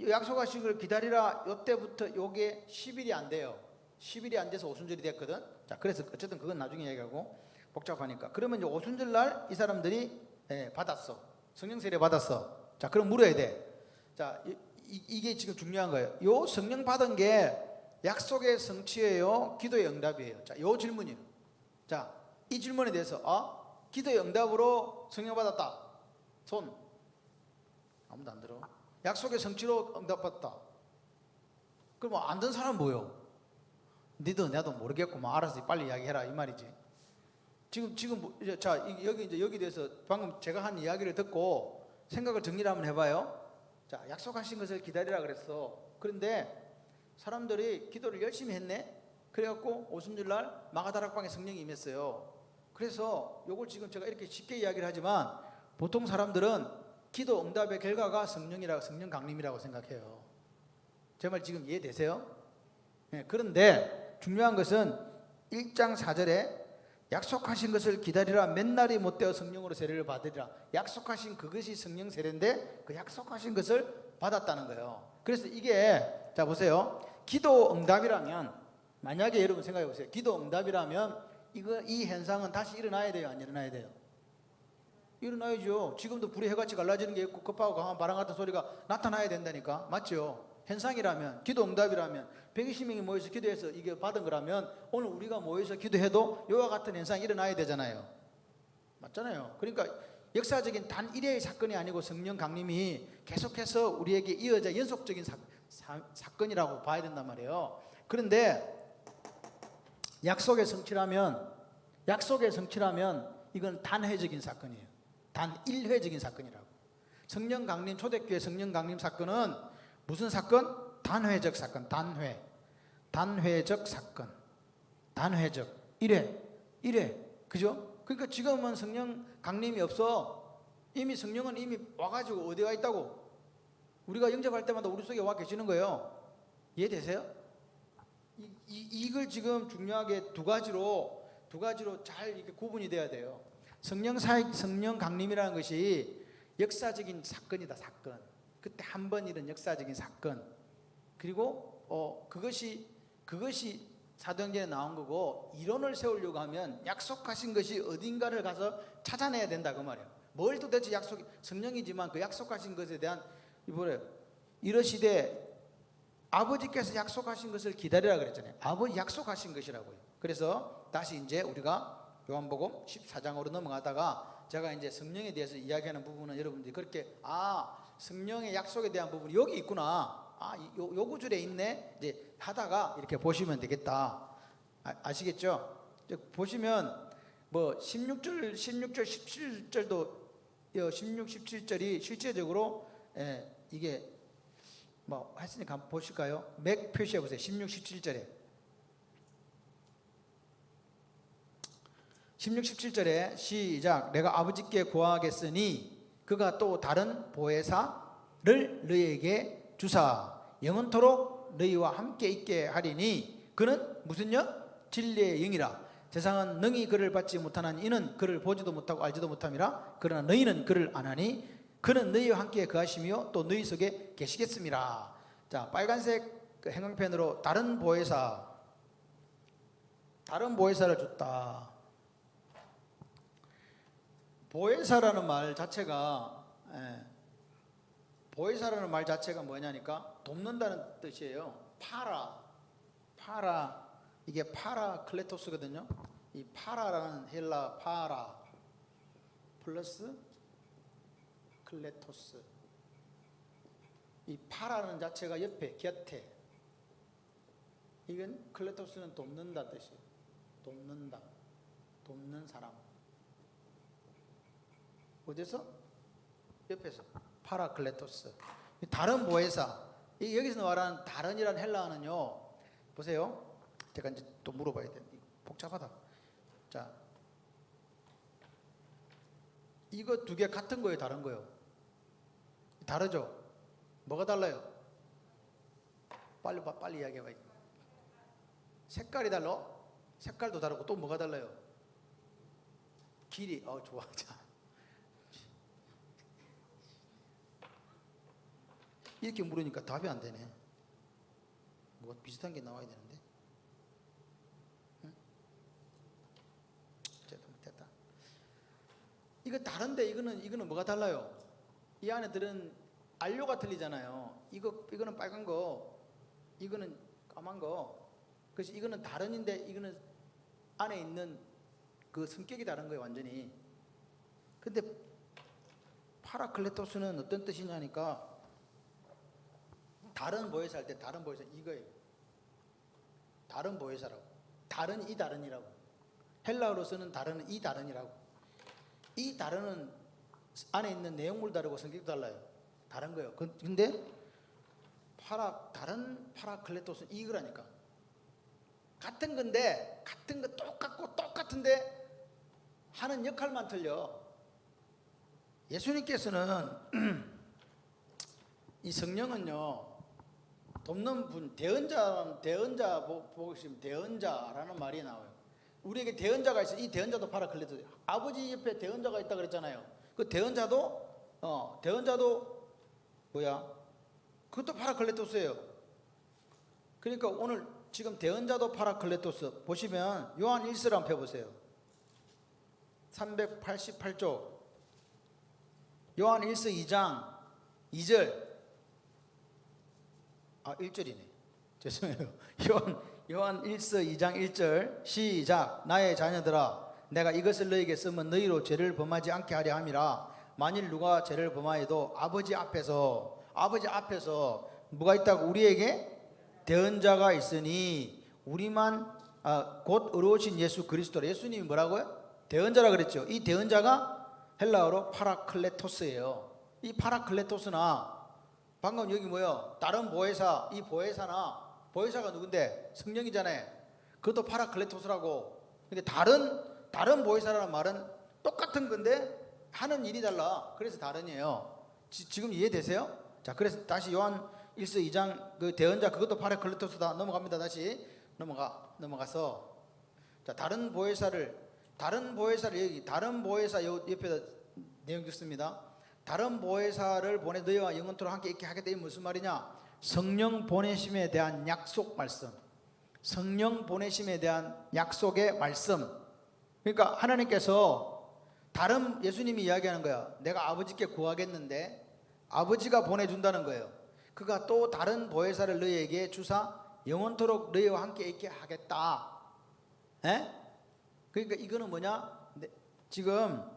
약속하신 걸 기다리라 요때부터 요게 10일이 안 돼요. 10일이 안 돼서 오순절이 됐거든. 자 그래서 어쨌든 그건 나중에 얘기하고 복잡하니까. 그러면 이제 오순절날 이 사람들이 받았어. 성령 세례 받았어. 자 그럼 물어야 돼. 자 이게 지금 중요한 거예요. 요 성령 받은 게 약속의 성취예요, 기도의 응답이에요? 자 요 질문이에요. 자 이 질문에 대해서 기도의 응답으로 성령 받았다. 손. 아무도 안 들어. 약속의 성취로 응답받았다. 그럼 안 된 사람은 뭐요? 니도 나도 모르겠고 알아서 빨리 이야기해라 이 말이지. 지금 자 여기 대해서 방금 제가 한 이야기를 듣고 생각을 정리를 한번 해봐요. 자 약속하신 것을 기다리라 그랬어. 그런데 사람들이 기도를 열심히 했네. 그래갖고 오순절날 마가다락방에 성령이 임했어요. 그래서 요걸 지금 제가 이렇게 쉽게 이야기를 하지만 보통 사람들은 기도 응답의 결과가 성령 강림이라고 생각해요. 제 말 지금 이해되세요? 그런데 중요한 것은 1장 4절에 약속하신 것을 기다리라 맨날이 못되어 성령으로 세례를 받으리라. 약속하신 그것이 성령 세례인데 그 약속하신 것을 받았다는 거예요. 그래서 이게 자 보세요. 기도 응답이라면 만약에 여러분 생각해 보세요. 기도 응답이라면 이 현상은 다시 일어나야 돼요? 안 일어나야 돼요? 일어나야죠. 지금도 불이 해같이 갈라지는 게 있고 급하고 강한 바람 같은 소리가 나타나야 된다니까. 맞죠? 현상이라면 기도 응답이라면 120명이 모여서 기도해서 이게 받은 거라면 오늘 우리가 모여서 기도해도 이와 같은 현상이 일어나야 되잖아요. 맞잖아요. 그러니까 역사적인 단 일회의 사건이 아니고 성령 강림이 계속해서 우리에게 이어져 연속적인 사건이라고 봐야 된단 말이에요. 그런데 약속의 성취라면 이건 단회적인 사건이에요. 단 일회적인 사건이라고. 성령 강림 초대교회 성령 강림 사건은 무슨 사건? 단회적 사건. 단회적 사건. 단회적. 일회. 그죠? 그러니까 지금은 성령 강림이 없어. 성령은 이미 와가지고 어디 와 있다고? 우리가 영접할 때마다 우리 속에 와 계시는 거예요. 이해되세요? 이걸 지금 중요하게 두 가지로 잘 이렇게 구분이 돼야 돼요. 성령 강림이라는 것이 역사적인 사건이다. 사건. 그때 한 번 일은 역사적인 사건. 그리고 그것이 사도행전에 나온 거고 이론을 세우려고 하면 약속하신 것이 어딘가를 가서 찾아내야 된다 그 말이에요. 뭘 도대체 성령이지만 그 약속하신 것에 대한 이러시되 아버지께서 약속하신 것을 기다리라 그랬잖아요. 아버지 약속하신 것이라고요. 그래서 다시 이제 우리가 요한복음 14장으로 넘어가다가 제가 이제 성령에 대해서 이야기하는 부분은 여러분들이 그렇게 성령의 약속에 대한 부분이 여기 있구나. 요 구절에 있네. 이제 하다가 이렇게 보시면 되겠다. 아시겠죠? 보시면 16절, 17절도 16, 17절이 실제적으로 이게 했으니까 한번 보실까요? 맥 표시해 보세요. 16, 17절에 16, 17절에 시작. 내가 아버지께 구하겠으니 그가 또 다른 보혜사를 너희에게 주사 영원토록 너희와 함께 있게 하리니 그는 무슨 영? 진리의 영이라. 세상은 능히 그를 받지 못하나니 이는 그를 보지도 못하고 알지도 못함이라. 그러나 너희는 그를 아나니 그는 너희와 함께 거하시며 또 너희 속에 계시겠습니다. 자, 빨간색 그 형광펜으로 다른 보혜사를 줬다. 보혜사라는 말 자체가 보혜사라는 말 자체가 뭐냐니까 돕는다는 뜻이에요. 파라 이게 파라클레토스거든요. 이 파라라는 헬라 파라 플러스 클레토스, 이 파라는 자체가 옆에 곁에, 이건 클레토스는 돕는다 뜻이에요. 돕는다, 돕는 사람. 어디서? 옆에서. 파라클레토스. 다른 보혜사. 여기서 말하는 다른이라는 헬라어는요, 보세요. 제가 이제 또 물어봐야 돼. 복잡하다. 자, 이거 두 개 같은 거예요, 다른 거예요? 다르죠? 뭐가 달라요? 빨리 이야기해봐. 색깔이 달라? 색깔도 다르고 또 뭐가 달라요? 길이. 좋아. 자, 이렇게 물으니까 답이 안 되네. 뭐가 비슷한 게 나와야 되는데. 됐다. 이거 다른데 이거는 뭐가 달라요? 이 안에 들은 안료가 틀리잖아요. 이거는 빨간 거, 이거는 까만 거. 그래서 이거는 다른인데 이거는 안에 있는 그 성격이 다른 거예요, 완전히. 근데 파라클레토스는 어떤 뜻이냐니까, 다른 보혜사 할 때 다른 보혜사 이거예요. 다른 보혜사라고. 다른 이 다른이라고. 헬라어로 쓰는 다른은 이 다른이라고. 이 다른은 안에 있는 내용물 다르고 성격도 달라요. 다른 거예요. 근데 다른 파라클레토스는 이거라니까. 같은 건데, 같은 거 똑같고 똑같은데 하는 역할만 틀려. 예수님께서는 이 성령은요, 돕는 분, 대언자 보고 있으면 대언자라는 말이 나와요. 우리에게 대언자가 있어. 이 대언자도 파라클레토스. 아버지 옆에 대언자가 있다 그랬잖아요. 그 대언자도 뭐야? 그것도 파라클레토스예요. 그러니까 오늘 지금 대언자도 파라클레토스. 보시면 요한 1서를 한번 펴보세요. 388쪽 요한 1서 2장 2절. 1절이네. 죄송해요. 요한 1서 2장 1절 시작. 나의 자녀들아, 내가 이것을 너희에게 쓰면 너희로 죄를 범하지 않게 하려 함이라. 만일 누가 죄를 범하여도 아버지 앞에서 뭐가 있다고? 우리에게 대언자가 있으니 우리만 곧 의로우신 예수 그리스도라. 예수님이 뭐라고요? 대언자라 그랬죠. 이 대언자가 헬라어로 파라클레토스예요. 이 파라클레토스나 방금 여기 뭐요? 다른 보혜사, 이 보혜사가 누군데? 성령이잖아요. 그것도 파라클레토스라고. 근데 다른 보혜사라는 말은 똑같은 건데 하는 일이 달라. 그래서 다른이에요. 지금 이해되세요? 자, 그래서 다시 요한 1서 2장 그 대언자, 그것도 파라클레토스다. 넘어갑니다. 다시 넘어가서, 자, 다른 보혜사를 여기 다른 보혜사 옆에다 내용 듣습니다. 다른 보혜사를 보내 너희와 영원토록 함께 있게 하겠다. 이 무슨 말이냐? 성령 보내심에 대한 약속 말씀. 성령 보내심에 대한 약속의 말씀. 그러니까 하나님께서 예수님이 이야기하는 거야. 내가 아버지께 구하겠는데 아버지가 보내준다는 거예요. 그가 또 다른 보혜사를 너희에게 주사 영원토록 너희와 함께 있게 하겠다. 그러니까 이거는 뭐냐? 지금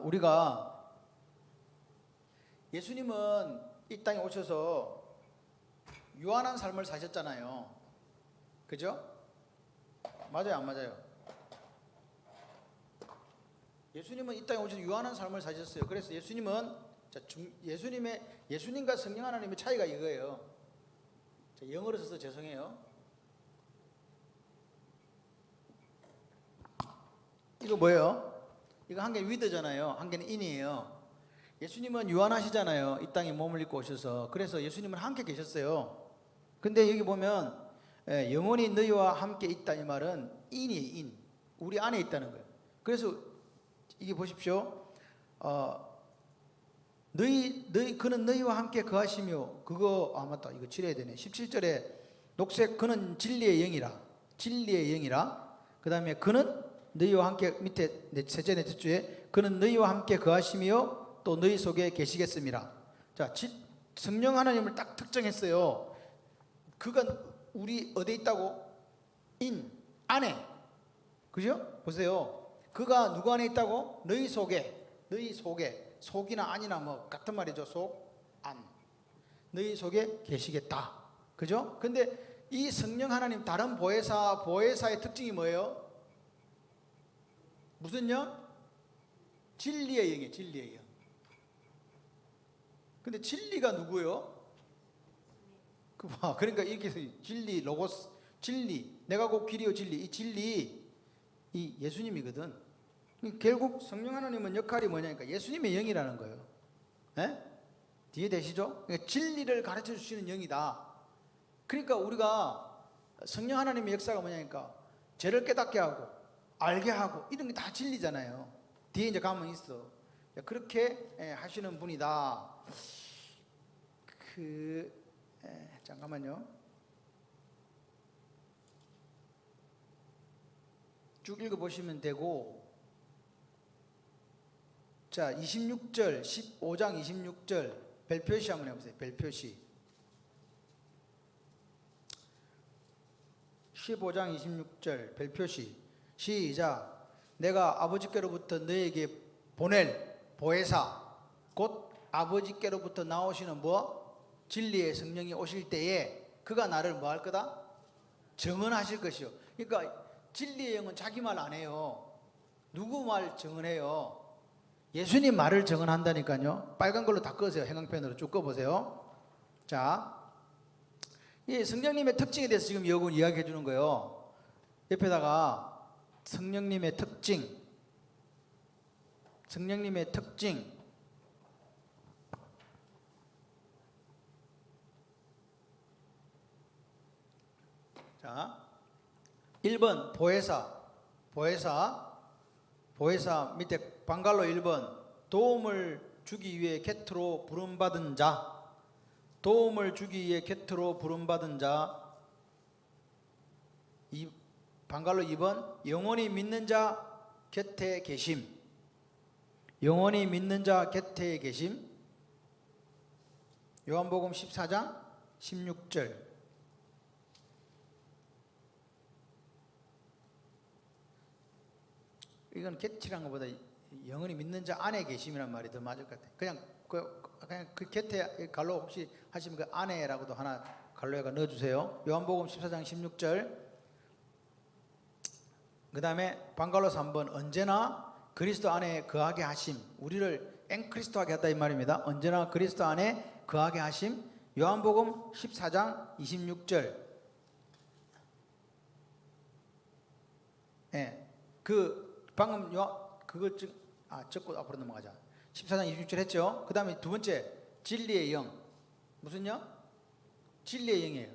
우리가 예수님은 이 땅에 오셔서 유한한 삶을 사셨잖아요. 그죠? 맞아요, 안 맞아요? 예수님은 이 땅에 오셔서 유한한 삶을 사셨어요. 그래서 예수님은 예수님과 성령 하나님의 차이가 이거예요. 영어로 써서 죄송해요. 이거 뭐예요? 이거 한 개는 위드잖아요. 한 개는 인이에요. 예수님은 유한하시잖아요. 이 땅에 몸을 입고 오셔서. 그래서 예수님은 함께 계셨어요. 근데 여기 보면 영원히 너희와 함께 있다 이 말은 인이에요. 인. 우리 안에 있다는 거예요. 그래서 이게 보십시오. 그는 너희와 함께 거하시며 그거 맞다. 이거 칠해야 되네. 17절에 녹색 그는 진리의 영이라. 진리의 영이라. 그다음에 그는 너희와 함께 밑에 셋째 넷째 주에 그는 너희와 함께 거하시며 또 너희 속에 계시겠습니다. 자, 성령 하나님을 딱 특정했어요. 그가 우리 어디에 있다고? 인 안에. 그죠? 보세요. 그가 누구 안에 있다고? 너희 속에. 너희 속에. 속이나 안이나 뭐 같은 말이죠. 속, 안. 너희 속에 계시겠다. 그죠? 근데 이 성령 하나님 다른 보혜사의 특징이 뭐예요? 무슨 영? 진리의 영이에요. 진리의 영. 근데 진리가 누구예요? 그러니까 이렇게 진리, 로고스, 진리, 내가 곧 길이요 진리. 이 진리, 이 예수님이거든. 결국 성령 하나님은 역할이 뭐냐니까 예수님의 영이라는 거예요. 에? 뒤에 되시죠? 그러니까 진리를 가르쳐 주시는 영이다. 그러니까 우리가 성령 하나님의 역사가 뭐냐니까 죄를 깨닫게 하고 알게 하고 이런 게 다 진리잖아요. 뒤에 이제 가면 있어. 그렇게 하시는 분이다. 잠깐만요. 쭉 읽어보시면 되고, 자, 26절, 15장 26절, 별표시 한번 해보세요. 별표시. 15장 26절, 별표시. 시작. 내가 아버지께로부터 너에게 보낼 보혜사, 곧 아버지께로부터 나오시는 진리의 성령이 오실 때에 그가 나를 뭐 할 거다? 증언하실 것이요. 그러니까 진리의 영은 자기 말 안 해요. 누구 말 증언해요? 예수님 말을 증언한다니까요. 빨간 걸로 다 끄세요. 행황펜으로 쭉 꺼보세요. 자, 이 성령님의 특징에 대해서 지금 여러분 이야기해 주는 거예요. 옆에다가 성령님의 특징, 성령님의 특징. 자, 1번 보혜사 밑에 방갈로 1번 도움을 주기 위해 곁으로 부름받은 자, 도움을 주기 위해 곁으로 부름받은 자. 방갈로 2번 영원히 믿는 자 곁에 계심, 영원히 믿는 자 곁에 계심. 요한복음 14장 16절. 이건 곁이란 것보다 영원히 믿는 자 안에 계심이란 말이 더 맞을 것 같아요. 그냥 그 곁에 갈로 혹시 하시면 그 안에라고도 하나 갈로에가 넣어주세요. 요한복음 14장 16절. 그 다음에 방갈로 3번 언제나 그리스도 안에 거하게 하심. 우리를 앵크리스도하게 했다 이 말입니다. 언제나 그리스도 안에 거하게 하심. 요한복음 14장 26절. 예, 방금 그걸 적고 앞으로 넘어가자. 14장 26절 했죠. 그 다음에 두 번째 진리의 영. 무슨 영? 진리의 영이에요.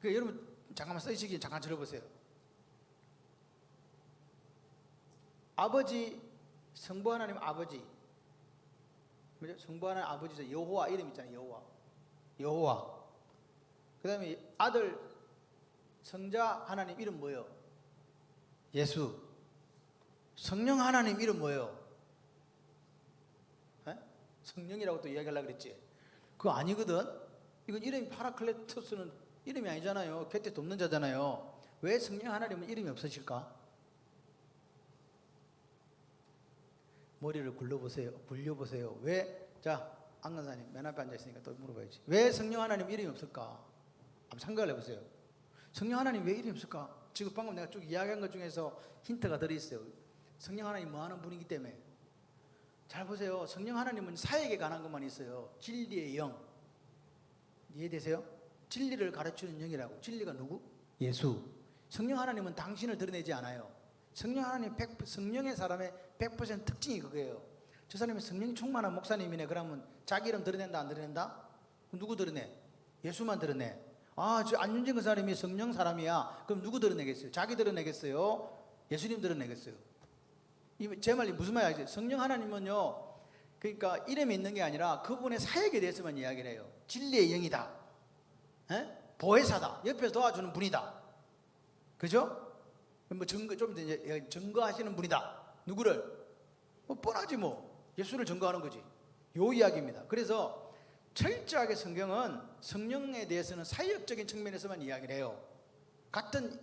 여러분 잠깐만 써주시기 잠깐 들어보세요. 아버지, 성부 하나님 아버지. 그죠? 성부 하나님 아버지죠. 여호와 이름 있잖아요. 여호와. 그 다음에 아들 성자 하나님 이름 뭐예요? 예수. 성령 하나님 이름 뭐예요? 에? 성령이라고 또 이야기하려고 그랬지. 그거 아니거든. 이건 이름이 파라클레토스는 이름이 아니잖아요. 곁에 돕는 자잖아요. 왜 성령 하나님은 이름이 없으실까? 머리를 굴려보세요. 왜? 자, 안근사님 맨 앞에 앉아있으니까 또 물어봐야지. 왜 성령 하나님 이름이 없을까? 한번 생각을 해보세요. 성령 하나님 왜 이름이 없을까? 지금 방금 내가 쭉 이야기한 것 중에서 힌트가 들어있어요. 성령 하나님 뭐 하는 분이기 때문에. 잘 보세요. 성령 하나님은 사역에 관한 것만 있어요. 진리의 영. 이해되세요? 진리를 가르치는 영이라고. 진리가 누구? 예수. 성령 하나님은 당신을 드러내지 않아요. 성령 하나님 성령의 사람의 100% 특징이 그거예요. 저 사람이 성령 충만한 목사님이네. 그러면 자기 이름 드러낸다 안 드러낸다? 누구 드러내? 예수만 드러내. 아, 저 안윤진 그 사람이 성령 사람이야. 그럼 누구 드러내겠어요? 자기 드러내겠어요? 예수님 드러내겠어요? 제 말이 무슨 말이야? 성령 하나님은요, 그러니까 이름이 있는 게 아니라 그분의 사역에 대해서만 이야기를 해요. 진리의 영이다, 보혜사다, 옆에서 도와주는 분이다, 그죠? 뭐 좀 이제 증거하시는 분이다. 누구를? 뭐 뻔하지 뭐. 예수를 증거하는 거지. 요 이야기입니다. 그래서 철저하게 성경은 성령에 대해서는 사역적인 측면에서만 이야기를 해요. 같은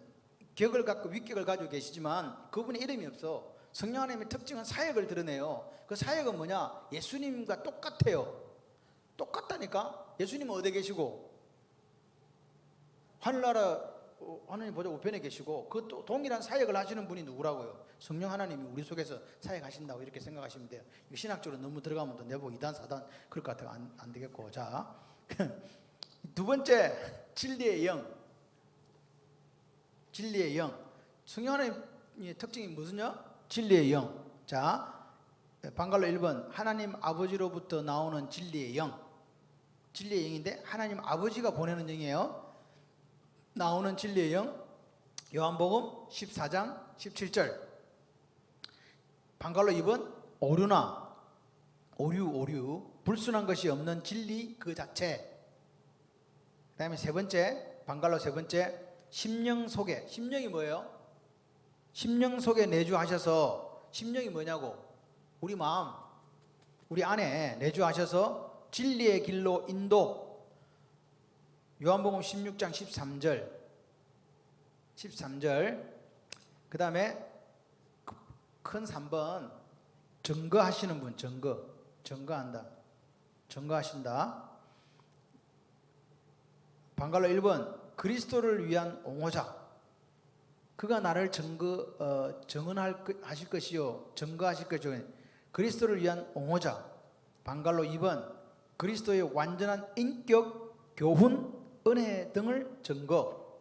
격을 갖고 위격을 가지고 계시지만 그분의 이름이 없어. 성령 하나님의 특징은 사역을 드러내요. 그 사역은 뭐냐? 예수님과 똑같아요. 똑같다니까. 예수님은 어디에 계시고 하늘나라 하나님 보좌 우편에 계시고 그 동일한 사역을 하시는 분이 누구라고요? 성령 하나님이 우리 속에서 사역하신다고 이렇게 생각하시면 돼요. 신학적으로 너무 들어가면 또 내보고 2단 4단 그럴 것 같아요. 안 되겠고. 자, 두 번째, 진리의 영. 진리의 영. 성령 하나님의 특징이 무슨요? 진리의 영. 자, 방갈로 1번, 하나님 아버지로부터 나오는 진리의 영. 진리의 영인데 하나님 아버지가 보내는 영이에요. 나오는 진리의 영. 요한복음 14장 17절. 방갈로 2번, 오류, 불순한 것이 없는 진리 그 자체. 그 다음에 세 번째, 방갈로 세 번째, 심령 속에. 심령이 뭐예요? 심령 속에 내주하셔서, 심령이 뭐냐고? 우리 마음, 우리 안에 내주하셔서 진리의 길로 인도. 요한복음 16장 13절. 그 다음에 큰 3번, 증거하시는 분. 증거하신다. 방갈로 1번, 그리스도를 위한 옹호자. 그가 나를 증언하실 것이요, 증거하실 것이요. 그리스도를 위한 옹호자. 방갈로 2번, 그리스도의 완전한 인격, 교훈, 은혜 등을 증거.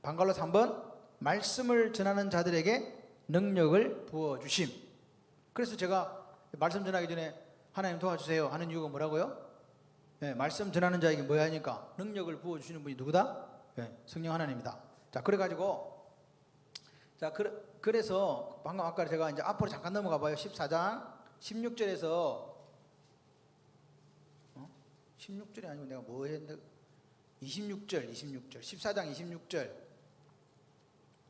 방갈로 3번, 말씀을 전하는 자들에게 능력을 부어주심. 그래서 제가 말씀 전하기 전에 하나님 도와주세요 하는 이유가 뭐라고요? 말씀 전하는 자에게 뭐 하니까? 능력을 부어주시는 분이 누구다? 성령 하나님이다. 자, 그래가지고, 자, 그래서 방금 아까 제가 이제 앞으로 잠깐 넘어가 봐요. 14장 16절에서 16절이 아니고 내가 뭐 했는데 26절 14장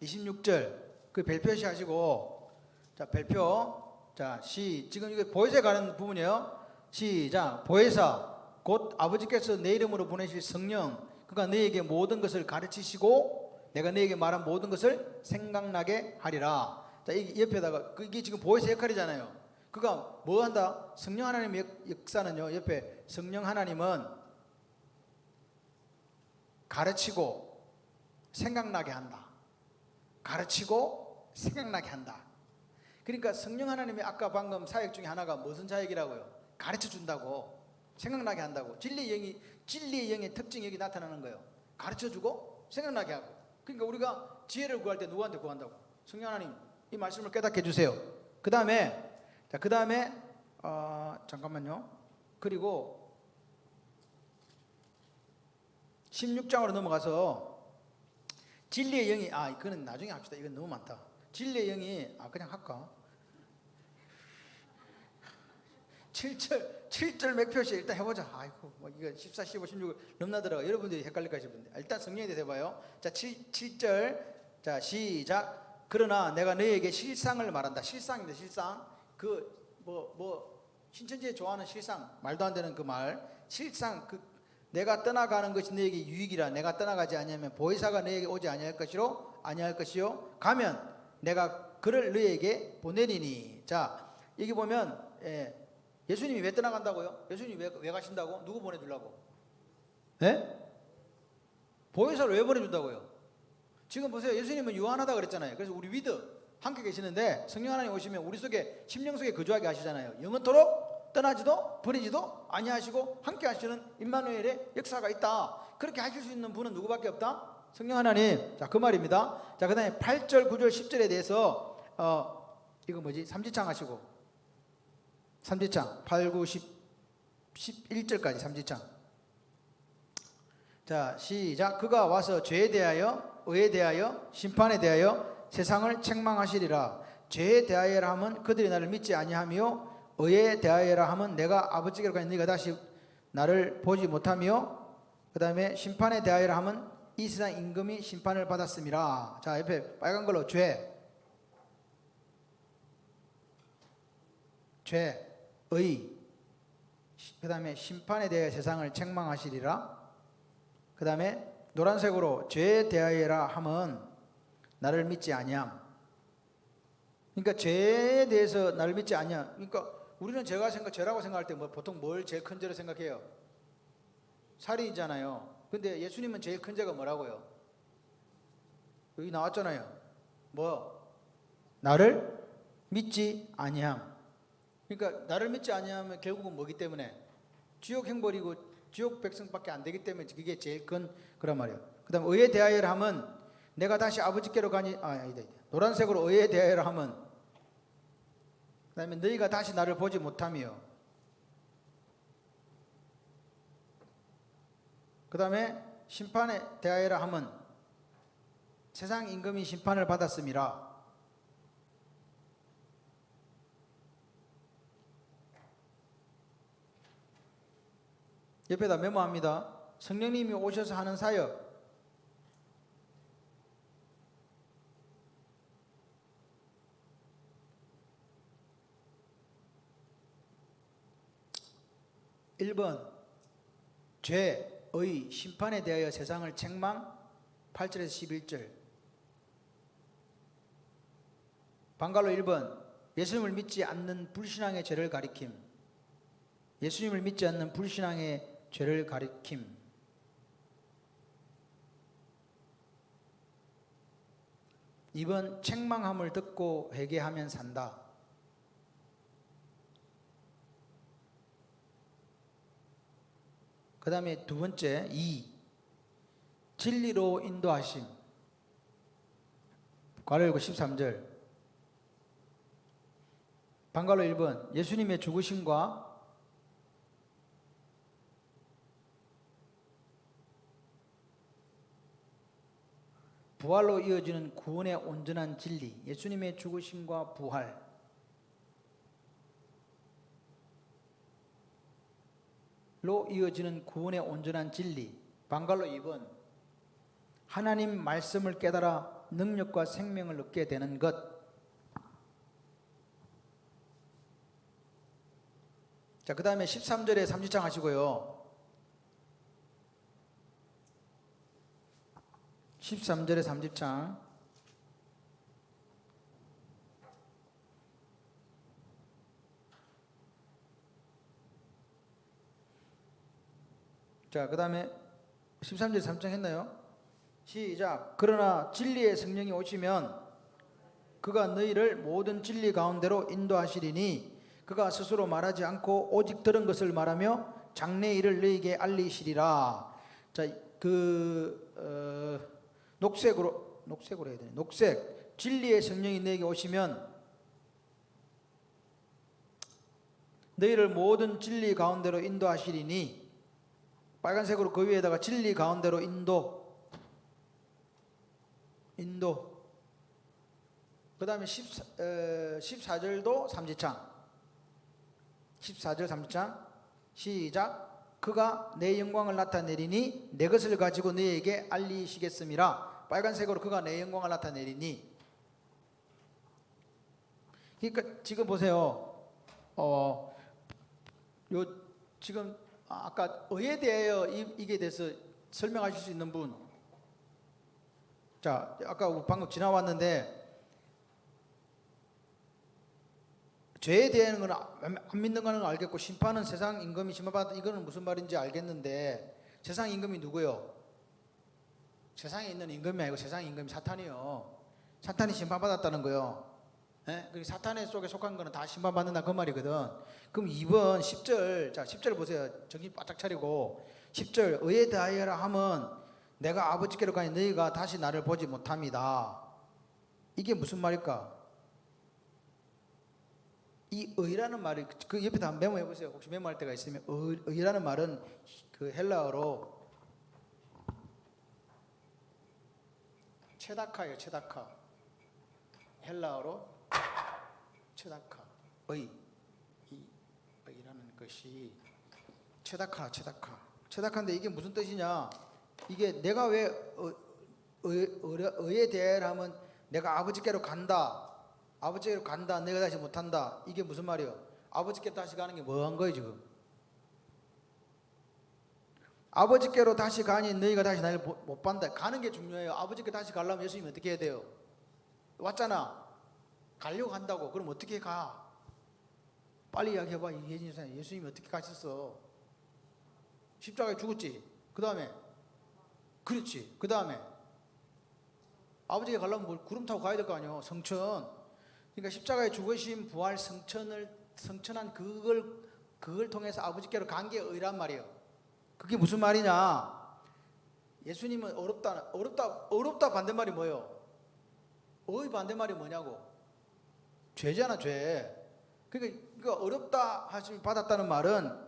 26절 그 별표시 하시고, 자, 별표. 자, 지금 이게 보혜사에 가는 부분이에요. 시작. 보혜사 곧 아버지께서 내 이름으로 보내실 성령, 그가 너에게 모든 것을 가르치시고 내가 너에게 말한 모든 것을 생각나게 하리라. 자, 이 옆에다가 이게 지금 보혜사 역할이잖아요. 그가 뭐 한다? 성령 하나님의 역사는요, 옆에 성령 하나님은 가르치고 생각나게 한다. 가르치고 생각나게 한다. 그러니까 성령 하나님의 아까 방금 사역 중에 하나가 무슨 사역이라고요? 가르쳐 준다고, 생각나게 한다고. 진리의 영의 특징이 여기 나타나는 거예요. 가르쳐 주고 생각나게 하고. 그러니까 우리가 지혜를 구할 때 누구한테 구한다고? 성령 하나님, 이 말씀을 깨닫게 해주세요. 그 다음에 잠깐만요. 그리고 16장으로 넘어가서 진리의 영이, 이거는 나중에 합시다. 이건 너무 많다. 진리의 영이, 그냥 할까? 7절 맥표시 일단 해보자. 아이고, 이거 14, 15, 16 넘나들어가. 여러분들이 헷갈릴까 싶은데. 일단 성령에 대해서 해봐요. 자, 7절. 자, 시작. 그러나 내가 너에게 실상을 말한다. 실상입니다. 실상. 신천지에 좋아하는 실상. 말도 안 되는 그 말. 실상. 내가 떠나가는 것이 너에게 유익이라. 내가 떠나가지 아니하면 보혜사가 너에게 오지 아니할 것이요. 가면 내가 그를 너에게 보내리니. 자, 여기 보면 예수님이 왜 떠나간다고요? 예수님이 왜 가신다고? 누구 보내주려고? 보혜사를 왜 보내준다고요? 지금 보세요. 예수님은 유한하다 그랬잖아요. 그래서 우리 위드 함께 계시는데 성령 하나님 오시면 우리 속에, 심령 속에 거주하게 하시잖아요. 영원토록 떠나지도 버리지도 아니하시고 함께 하시는 임마누엘의 역사가 있다. 그렇게 하실 수 있는 분은 누구밖에 없다? 성령 하나님. 자, 그 말입니다. 자, 그다음에 8절, 9절, 10절에 대해서 이거 뭐지? 삼지창 하시고. 삼지창 8, 9, 10, 11절까지 삼지창. 자, 시작. 그가 와서 죄에 대하여, 의에 대하여, 심판에 대하여 세상을 책망하시리라. 죄에 대하여라 하면 그들이 나를 믿지 아니하며, 의에 대하여라 하면 내가 아버지께로 가니 너희가 다시 나를 보지 못하며, 그 다음에 심판에 대하여라 하면 이 세상 임금이 심판을 받았음이라. 자, 옆에 빨간 걸로 죄, 의, 그 다음에 심판에 대해 세상을 책망하시리라. 그 다음에 노란색으로 죄에 대하여라 하면 나를 믿지 아니함. 그러니까 죄에 대해서 나를 믿지 아니함. 그러니까 우리는 죄라고 생각할 때 보통 뭘 제일 큰 죄로 생각해요? 살인이잖아요. 근데 예수님은 제일 큰 죄가 뭐라고요? 여기 나왔잖아요. 뭐? 나를 믿지 아니함. 그러니까 나를 믿지 아니하면 결국은 뭐기 때문에? 지옥 행벌이고 지옥 백성밖에 안 되기 때문에 그게 제일 큰 그런 말이에요. 그 다음 의에 대하여라 하면 내가 다시 아버지께로 가니, 아니다. 노란색으로 의에 대하여라 하면, 그 다음에 너희가 다시 나를 보지 못하며, 그 다음에 심판에 대하여라 하면 세상 임금이 심판을 받았음이라. 옆에다 메모합니다. 성령님이 오셔서 하는 사역. (1번) 죄의 심판에 대하여 세상을 책망. 8절에서 11절. 방갈로 1번 예수님을 믿지 않는 불신앙의 죄를 가리킴. 예수님을 믿지 않는 불신앙의 죄를 가리킴. 2번 책망함을 듣고 회개하면 산다. 그 다음에 두 번째 2. 진리로 인도하심. 괄호 열고 13절. 방갈로 1번 예수님의 죽으심과 부활로 이어지는 구원의 온전한 진리. 예수님의 죽으심과 부활로 이어지는 구원의 온전한 진리. 방갈로 2번 하나님 말씀을 깨달아 능력과 생명을 얻게 되는 것. 자, 그 다음에 13절에 삼지창 하시고요. 13절에 삼지창. 자, 그 다음에 13절에 삼지창 했나요? 시작. 그러나 진리의 성령이 오시면 그가 너희를 모든 진리 가운데로 인도하시리니 그가 스스로 말하지 않고 오직 들은 것을 말하며 장래 일을 너희에게 알리시리라. 자, 녹색으로 해야 되네. 녹색. 진리의 성령이 너에게 오시면 너희를 모든 진리 가운데로 인도하시리니. 빨간색으로 그 위에다가 진리 가운데로 인도. 그 다음에 14절도 삼지창. 14절 삼지창. 시작. 그가 내 영광을 나타내리니 내 것을 가지고 너희에게 알리시겠음이라. 빨간색으로 그가 내 영광을 나타내리니. 그러니까 지금 보세요. 지금 아까 의에 대하여 이게 대해서 설명하실 수 있는 분. 자, 아까 방금 지나왔는데 죄에 대한 건 안 믿는 거는 알겠고 심판은 세상 임금이 심판받았다. 이거는 무슨 말인지 알겠는데 세상 임금이 누구요? 세상에 있는 임금이 아니고 세상 임금이 사탄이요. 사탄이 심판받았다는 거요. 예? 사탄의 속에 속한 거는 다 심판받는다 그 말이거든. 그럼 2번 10절. 자, 10절 보세요. 정신 바짝 차리고 10절 의에 대하여라 하면 내가 아버지께로 가니 너희가 다시 나를 보지 못합니다. 이게 무슨 말일까? 이 의라는 말이 그 옆에다 한번 메모해 보세요. 혹시 메모할 때가 있으면 의라는 말은 그 헬라어로 체다카예요. 체다카. 헬라어로 체다카. 이 의라는 것이 체다카인데 이게 무슨 뜻이냐? 이게 내가 왜 의에 대하면 내가 아버지께로 간다. 아버지께로 간다. 내가 다시 못한다. 이게 무슨 말이요? 아버지께로 다시 가는 게 뭐한 거예요 지금? 아버지께로 다시 가니 너희가 다시 나를 못 본다. 가는 게 중요해요. 아버지께 다시 가려면 예수님이 어떻게 해야 돼요? 왔잖아. 가려고 한다고. 그럼 어떻게 가? 빨리 이야기해봐. 예수님이 어떻게 가셨어? 십자가에 죽었지. 그 다음에 그렇지. 그 다음에 아버지가 가려면 뭘 구름 타고 가야 될 거 아니에요. 성천. 그러니까 십자가에 죽으신 부활 성천한 그걸 통해서 아버지께로 간 게 의란 말이에요. 그게 무슨 말이냐? 예수님은 어렵다 반대말이 뭐예요? 의 반대말이 뭐냐고? 죄잖아, 죄. 그러니까 어렵다 하심을 받았다는 말은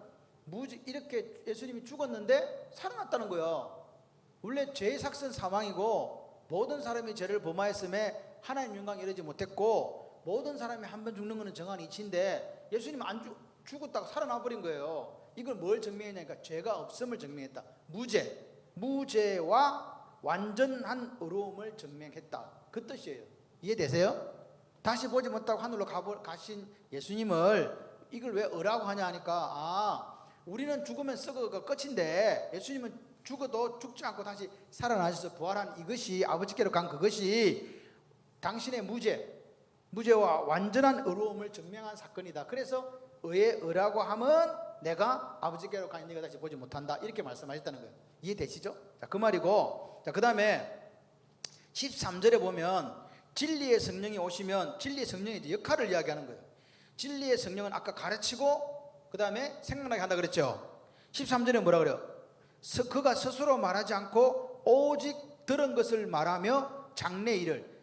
이렇게 예수님이 죽었는데 살아났다는 거예요. 원래 죄의 삭은 사망이고 모든 사람이 죄를 범하였음에 하나님 영광에 이르지 못했고 모든 사람이 한 번 죽는 것은 정한 이치인데 예수님은 안 죽었다가 살아나 버린 거예요. 이걸 뭘 증명했냐니까 죄가 없음을 증명했다. 무죄와 완전한 의로움을 증명했다. 그 뜻이에요. 이해되세요? 다시 보지 못하고 하늘로 가신 예수님을 이걸 왜 의라고 하냐 하니까 우리는 죽으면 썩어가 끝인데 예수님은 죽어도 죽지 않고 다시 살아나셔서 부활한 이것이 아버지께로 간 그것이 당신의 무죄와 완전한 의로움을 증명한 사건이다. 그래서 의라고 하면 내가 아버지께로 가니 네가 다시 보지 못한다. 이렇게 말씀하셨다는 거예요. 이해되시죠? 자, 그 말이고, 자, 그 다음에 13절에 보면 진리의 성령이 오시면 진리의 성령의 역할을 이야기하는 거예요. 진리의 성령은 아까 가르치고 그 다음에 생각나게 한다 그랬죠. 13절에 뭐라 그래요? 그가 스스로 말하지 않고 오직 들은 것을 말하며 장래 일을.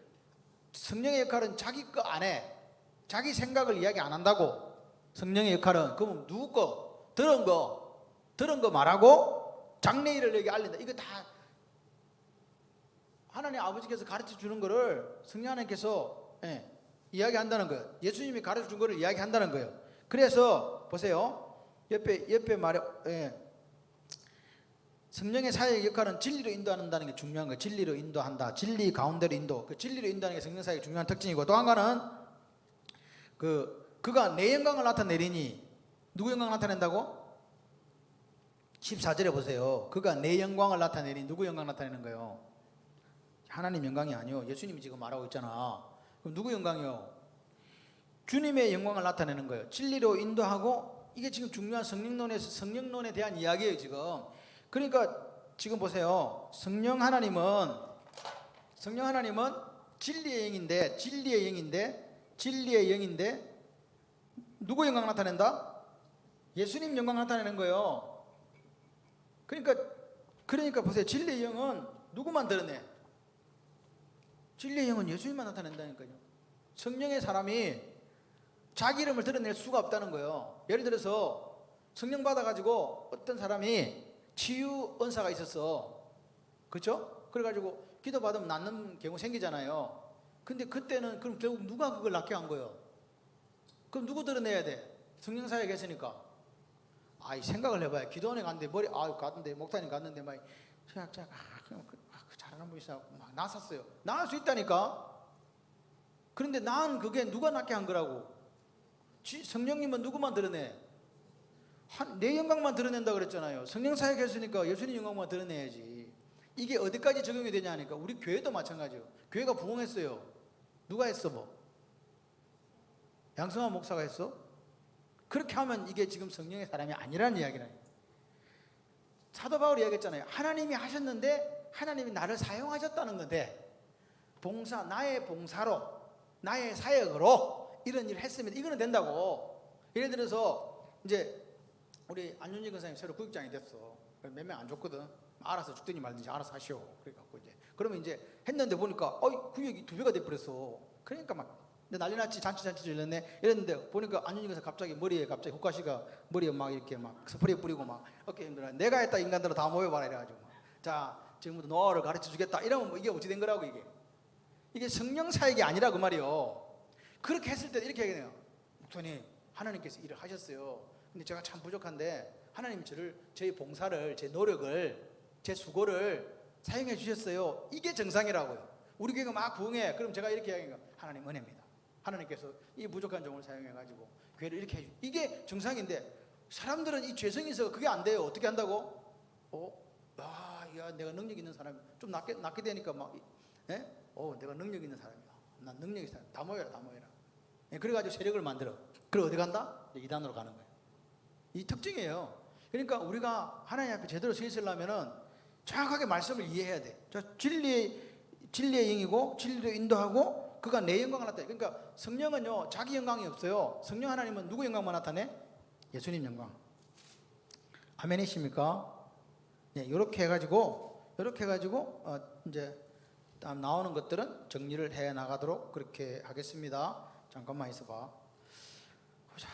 성령의 역할은 자기 거 안 해. 자기 생각을 이야기 안 한다고. 성령의 역할은 그럼 누구 거? 들은 거 말하고 장래 일을 여기 알린다. 이거 다 하나님 아버지께서 가르쳐 주는 거를 성령 하나님께서 이야기한다는 거예요. 예수님이 가르쳐 준 거를 이야기한다는 거예요. 그래서 보세요. 옆에 말에 성령의 사역의 역할은 진리로 인도한다는 게 중요한 거예요. 진리로 인도한다. 진리 가운데로 인도. 그 진리로 인도하는 게 성령 사역의 중요한 특징이고, 또 한 가지는 그가 내 영광을 나타내리니. 누구 영광을 나타낸다고? 14절에 보세요. 그가 내 영광을 나타내리니. 누구 영광 나타내는 거예요? 하나님 영광이 아니요. 예수님이 지금 말하고 있잖아. 그럼 누구 영광이요? 주님의 영광을 나타내는 거예요. 진리로 인도하고. 이게 지금 중요한 성령론에 대한 이야기예요 지금. 그러니까 지금 보세요. 성령 하나님은 진리의 영인데 누구 영광 나타낸다? 예수님 영광 나타내는 거예요. 그러니까 보세요. 진리의 영은 누구만 드러내? 진리의 영은 예수님만 나타낸다니까요. 성령의 사람이 자기 이름을 드러낼 수가 없다는 거예요. 예를 들어서 성령 받아가지고 어떤 사람이 치유 은사가 있었어. 그렇죠? 그래가지고 기도 받으면 낫는 경우 생기잖아요. 근데 그때는 그럼 결국 누가 그걸 낫게 한 거예요? 그럼 누구 드러내야 돼? 성령 사역에 했으니까. 생각을 해봐요. 기도원에 갔는데 갔는데 목사님 갔는데 막 잘하는 분이 있어갖고 막 나섰어요. 나을 수 있다니까. 그런데 난 그게 누가 낫게 한 거라고? 성령님은 누구만 드러내? 내 영광만 드러낸다 그랬잖아요. 성령 사역 했으니까 예수님 영광만 드러내야지. 이게 어디까지 적용이 되냐 하니까 우리 교회도 마찬가지예요. 교회가 부흥했어요. 누가 했어 뭐? 양성환 목사가 했어? 그렇게 하면 이게 지금 성령의 사람이 아니라는 이야기라니. 사도 바울이 이야기했잖아요. 하나님이 하셨는데 하나님이 나를 사용하셨다는 건데 나의 봉사로 나의 사역으로 이런 일을 했으면 이거는 된다고. 예를 들어서 이제 우리 안윤희 권사님 새로 구역장이 됐어. 몇 명 안 줬거든. 알아서 죽든지 말든지 알아서 하시오. 그래갖고 이제 그러면 이제 했는데 보니까 구역이 2배가 돼버렸어. 그러니까 막 난리 났지. 잔치 질렀네 이랬는데 보니까 안윤이가 갑자기 머리에 갑자기 국가시가 머리에 막 이렇게 막 스프레이 뿌리고 막 어깨 힘들어. 내가 했다 인간들은 다 모여봐라 이래가지고 자 지금부터 노하우를 가르쳐 주겠다 이러면 뭐 이게 어찌 된 거라고 이게 성령 사역이 아니라 그 말이요. 그렇게 했을 때 이렇게 얘기해요. 목사님 하나님께서 일을 하셨어요. 근데 제가 참 부족한데 하나님 저의 봉사를 제 노력을 제 수고를 사용해 주셨어요. 이게 정상이라고요. 우리 교회가 막 부흥해. 그럼 제가 이렇게 이야기해요. 하나님 은혜입니다. 하나님께서 이 부족한 종을 사용해 가지고 교회를 이렇게 해주. 이게 정상인데 사람들은 이 죄성이 있어 그게 안 돼요. 어떻게 한다고? 야 내가 능력 있는 사람 좀 낫게 되니까 막 내가 능력 있는 사람이야. 난 능력 있는 사람. 다 모여라. 그래가지고 세력을 만들어. 그리고 어디 간다? 이단으로 가는 거예요. 이 특징이에요. 그러니까 우리가 하나님 앞에 제대로 서 있으려면은 정확하게 말씀을 이해해야 돼. 진리의 영이고 진리로 인도하고 그가 내 영광을 나타내. 그러니까 성령은요 자기 영광이 없어요. 성령 하나님은 누구 영광만 나타내? 예수님 영광. 아멘이십니까? 네, 이렇게 해가지고 이제 다음 나오는 것들은 정리를 해 나가도록 그렇게 하겠습니다. 잠깐만 있어봐. 보자.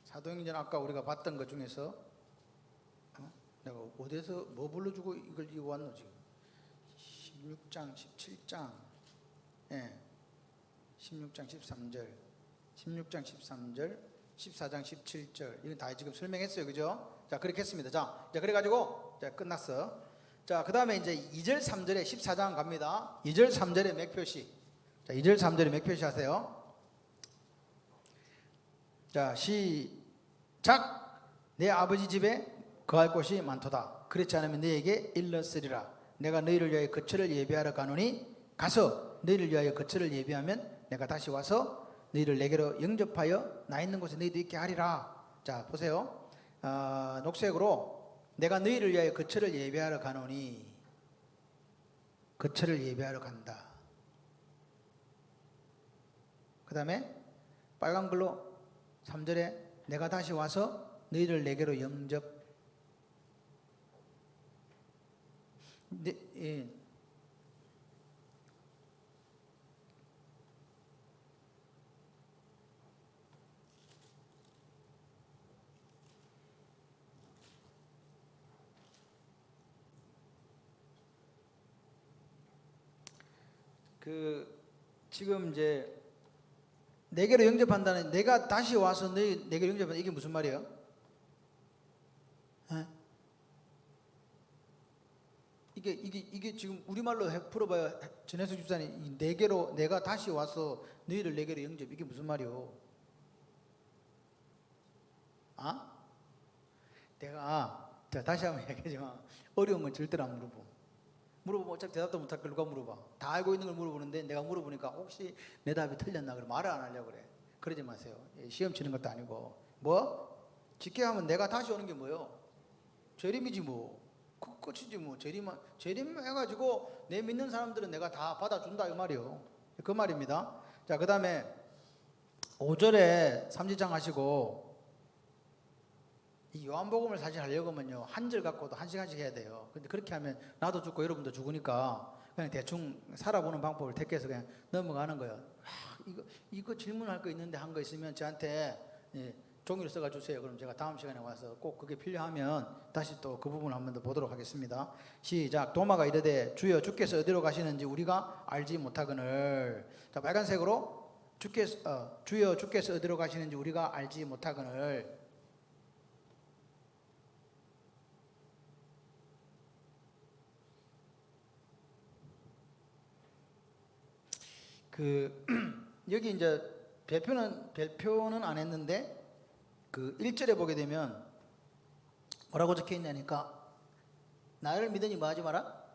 사도행전 아까 우리가 봤던 것 중에서 내가 어디서 뭐 불러주고 이걸 이거 왔노 지금? 16장, 17장, 16장 13절, 16장 13절, 14장 17절 이건 다 지금 설명했어요, 그죠? 자 그렇게 했습니다. 자 그래가지고 끝났어. 자 그 다음에 이제 2절 3절에 14장 갑니다. 2절 3절에 맥표시. 자 2절 3절에 맥표시 하세요. 자 시작. 내 아버지 집에 거할 곳이 많도다. 그렇지 않으면 너에게 일렀으리라. 내가 너희를 위하여 거처를 예비하러 가노니 가서 너희를 위하여 거처를 예비하면 내가 다시 와서 너희를 내게로 영접하여 나 있는 곳에 너희도 있게 하리라. 자 보세요. 녹색으로 내가 너희를 위하여 거처를 예비하러 가노니 거처를 예비하러 간다. 그 다음에 빨간 글로 3절에 내가 다시 와서 너희를 내게로 영접. 지금 이제 내게로 영접한다는 내가 다시 와서 내게로 영접한다 이게 무슨 말이에요? 이게 지금 우리말로 풀어봐야 전혜숙 집사님 내게로 내가 다시 와서 너희를 내게로 영접 이게 무슨 말이요? 내가 다시 한번 얘기하지만 어려운 건 절대로 안 물어보면 어차피 대답도 못할 걸 누가 물어봐. 다 알고 있는 걸 물어보는데 내가 물어보니까 혹시 내 답이 틀렸나 그러면 말을 안 하려고 그래. 그러지 마세요. 시험 치는 것도 아니고 뭐? 짓게 하면 내가 다시 오는 게 뭐요? 재림이지 뭐. 그 끝이지 뭐. 재림 해가지고 내 믿는 사람들은 내가 다 받아준다 이 말이요. 그 말입니다. 자 그 다음에 5절에 삼지장 하시고 이 요한복음을 사실 하려고 하면요 한 절 갖고도 1시간씩 해야 돼요. 근데 그렇게 하면 나도 죽고 여러분도 죽으니까 그냥 대충 살아보는 방법을 택해서 그냥 넘어가는 거예요. 이거 질문할 거 있는데 한 거 있으면 저한테 종이를 써가 주세요. 그럼 제가 다음 시간에 와서 꼭 그게 필요하면 다시 또 그 부분 한 번 더 보도록 하겠습니다. 시작. 도마가 이르되 주여 주께서 어디로 가시는지 우리가 알지 못하거늘. 자 빨간색으로 주여 주께서 어디로 가시는지 우리가 알지 못하거늘. 여기 이제 별표는 안 했는데 1절에 보게 되면 뭐라고 적혀 있냐니까 나를 믿으니 뭐 하지 마라?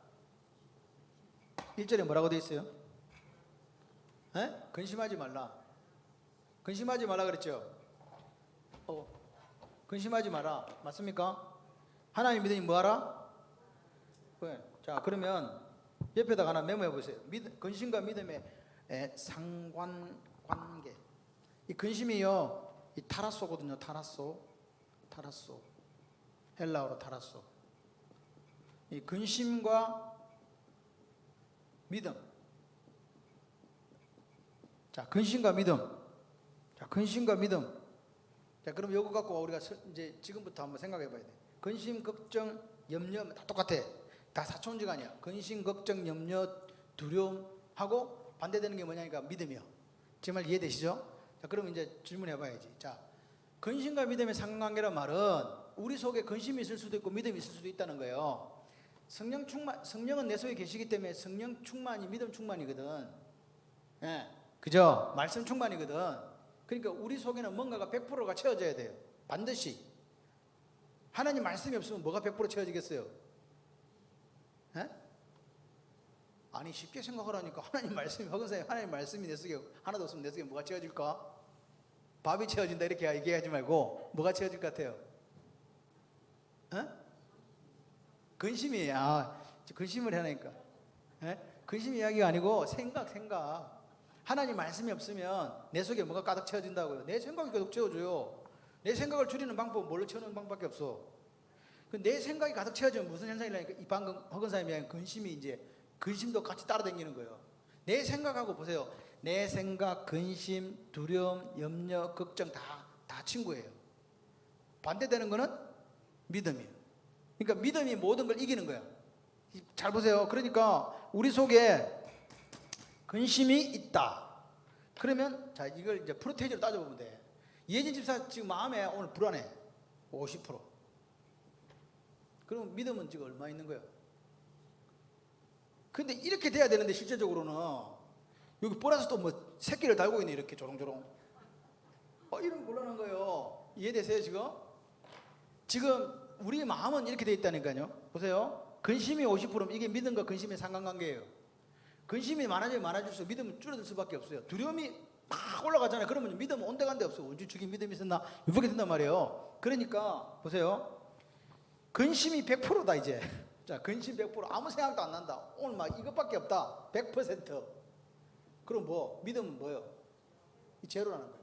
1절에 뭐라고 되어 있어요? 근심하지 말라. 근심하지 말라 그랬죠? 근심하지 마라. 맞습니까? 하나님 믿으니 뭐 하라? 자 그러면 옆에다가 하나 메모해 보세요. 근심과 믿음의 상관관계. 이 근심이요 이 타라소거든요. 타라소 헬라어로 타라소. 이 근심과 믿음. 자, 근심과 믿음. 자, 근심과 믿음. 자, 그럼 이거 갖고 우리가 이제 지금부터 한번 생각해 봐야 돼. 근심, 걱정, 염려 다 똑같아. 다 사촌지간이야. 근심, 걱정, 염려, 두려움하고 반대되는 게 뭐냐니까 믿음이요. 제 말 이해되시죠? 자, 그럼 이제 질문해 봐야지. 자, 근심과 믿음의 상관관계란 말은 우리 속에 근심이 있을 수도 있고 믿음이 있을 수도 있다는 거예요. 성령은 내 속에 계시기 때문에 성령 충만이 믿음 충만이거든. 예, 그죠? 말씀 충만이거든. 그러니까 우리 속에는 뭔가가 100%가 채워져야 돼요. 반드시. 하나님 말씀이 없으면 뭐가 100% 채워지겠어요? 예? 아니 쉽게 생각하라니까. 하나님 말씀이 허근사님 하나님 말씀이 내 속에 하나도 없으면 내 속에 뭐가 채워질까? 밥이 채워진다 이렇게 얘기하지 말고 뭐가 채워질 것 같아요? 예? 근심이 근심을 하니까. 예? 근심 이야기가 아니고 생각. 하나님 말씀이 없으면 내 속에 뭐가 가득 채워진다고요. 내 생각이 가득 채워줘요. 내 생각을 줄이는 방법은 뭘로 채우는 방법밖에 없어. 내 생각이 가득 채워지면 무슨 현상이라니까. 이 방금 허근사님이 이야기한 근심이 이제 근심도 같이 따라다니는 거예요. 내 생각하고 보세요. 내 생각, 근심, 두려움, 염려, 걱정 다 친구예요. 반대되는 거는 믿음이에요. 그러니까 믿음이 모든 걸 이기는 거야. 잘 보세요. 그러니까 우리 속에 근심이 있다. 그러면 자 이걸 이제 프로테이지로 따져보면 돼. 예진 집사 지금 마음에 오늘 불안해. 50%. 그럼 믿음은 지금 얼마 있는 거예요? 근데 이렇게 돼야 되는데 실제적으로는 여기 보라서 또 뭐 새끼를 달고 있네. 이렇게 조롱조롱. 이런 곤란한 거예요. 이해되세요 지금? 지금 우리 마음은 이렇게 돼 있다니까요. 보세요. 근심이 50%면 이게 믿음과 근심의 상관관계예요. 근심이 많아지면 많아질수록 믿음은 줄어들 수밖에 없어요. 두려움이 막 올라가잖아요. 그러면 믿음은 온데간데 없어. 언제 죽인 믿음이 있었나? 이렇게 된단 말이에요. 그러니까 보세요. 근심이 100%다 이제. 자, 근심 100% 아무 생각도 안 난다. 오늘 막 이것밖에 없다. 100%. 그럼 뭐? 믿음은 뭐예요? 이 제로라는 거예요.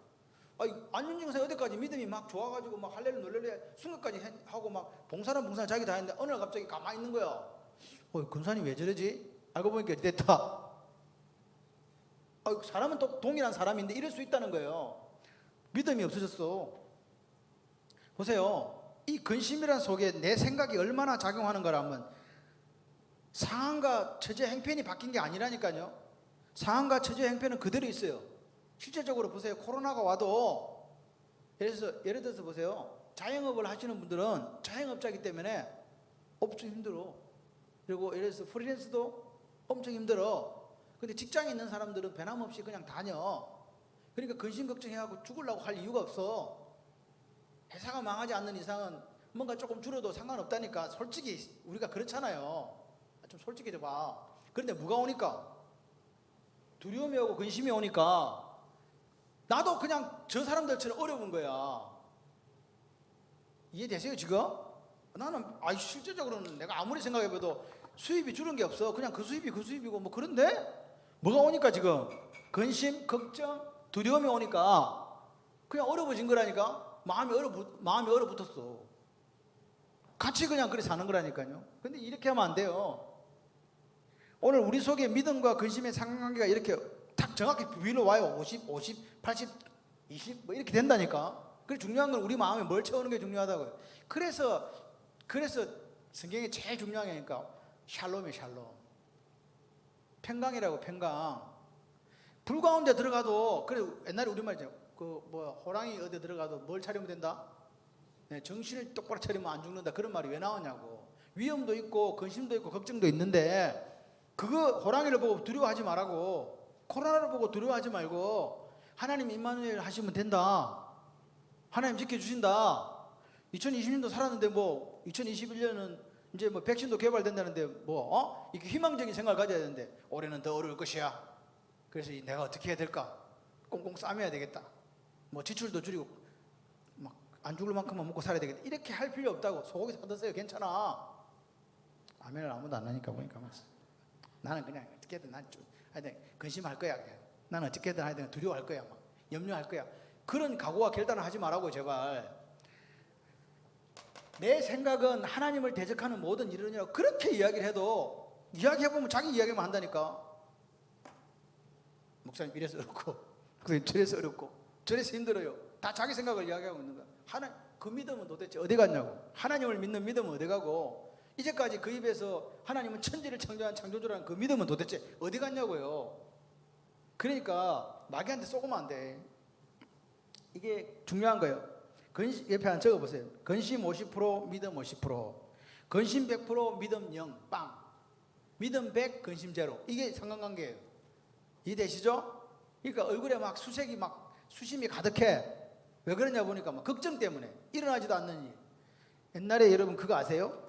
안윤정 선생 어디까지 믿음이 막 좋아가지고 막 할렐루야 놀렐루야 순간까지 하고 막 봉사는 자기 다 했는데 어느 날 갑자기 가만히 있는 거야. 근사님 왜 저러지? 알고 보니까 됐다. 사람은 또 동일한 사람인데 이럴 수 있다는 거예요. 믿음이 없어졌어. 보세요. 이 근심이란 속에 내 생각이 얼마나 작용하는가를 한번. 상황과 처지의 행편이 바뀐 게 아니라니까요. 상황과 처지의 행편은 그대로 있어요. 실제적으로 보세요. 코로나가 와도 예를 들어서 보세요. 자영업을 하시는 분들은 자영업자이기 때문에 엄청 힘들어. 그리고 예를 들어서 프리랜서도 엄청 힘들어. 근데 직장에 있는 사람들은 변함없이 그냥 다녀. 그러니까 근심 걱정해하고 죽으려고 할 이유가 없어. 회사가 망하지 않는 이상은 뭔가 조금 줄어도 상관없다니까. 솔직히 우리가 그렇잖아요. 좀 솔직해져 봐. 그런데 뭐가 오니까? 두려움이 오고 근심이 오니까 나도 그냥 저 사람들처럼 어려운 거야. 이해되세요 지금? 나는 실제적으로는 내가 아무리 생각해봐도 수입이 줄은 게 없어. 그냥 그 수입이 그 수입이고 뭐. 그런데 뭐가 오니까 지금 근심, 걱정, 두려움이 오니까 그냥 어려워진 거라니까. 마음이 얼어붙었어. 같이 그냥 그렇게 사는 거라니까요. 근데 이렇게 하면 안 돼요. 오늘 우리 속에 믿음과 근심의 상관관계가 이렇게 딱 정확히 비율로 와요. 50, 80, 20 뭐 이렇게 된다니까. 그래서 중요한 건 우리 마음에 뭘 채우는 게 중요하다고요. 그래서 성경에 제일 중요한 게 그러니까 샬롬이에요. 샬롬. 평강이라고. 평강. 불 가운데 들어가도 그래. 옛날에 우리말이죠. 호랑이 어디 들어가도 뭘 차리면 된다? 네, 정신을 똑바로 차리면 안 죽는다. 그런 말이 왜 나오냐고. 위험도 있고 근심도 있고 걱정도 있는데 그거 호랑이를 보고 두려워하지 말라고. 코로나를 보고 두려워하지 말고 하나님 임마누엘 하시면 된다. 하나님 지켜주신다. 2020년도 살았는데 2021년은 이제 백신도 개발된다는데 이렇게 희망적인 생각을 가져야 되는데 올해는 더 어려울 것이야. 그래서 내가 어떻게 해야 될까? 꽁꽁 싸매야 되겠다. 지출도 줄이고 막 안 죽을 만큼만 먹고 살아야 되겠다. 이렇게 할 필요 없다고. 소고기 사드세요. 괜찮아. 아멘을 아무도 안 하니까 보니까 나는 그냥 어떻게든 하여튼 근심할 거야. 그냥. 나는 어떻게든 하여튼 두려워할 거야. 염려할 거야. 그런 각오와 결단을 하지 말라고 제발. 내 생각은 하나님을 대적하는 모든 일이라고 그렇게 이야기를 해도 이야기해보면 자기 이야기만 한다니까. 목사님 이래서 어렵고 그다음에 저래서 어렵고 저래서 힘들어요. 다 자기 생각을 이야기하고 있는 거야. 그 믿음은 도대체 어디 갔냐고. 하나님을 믿는 믿음은 어디 가고, 이제까지 그 입에서 하나님은 천지를 창조한 창조주라는 그 믿음은 도대체 어디 갔냐고요. 그러니까 마귀한테 쏘고면 안 돼. 이게 중요한 거예요. 옆에 하나 적어보세요. 근심 50%, 믿음 50%. 근심 100%, 믿음 0, 빵. 믿음 100, 근심 0. 이게 상관관계예요. 이해되시죠? 그러니까 얼굴에 막 수색이 막 수심이 가득해. 왜 그러냐 보니까 막 걱정 때문에 일어나지도 않는 일. 옛날에 여러분 그거 아세요?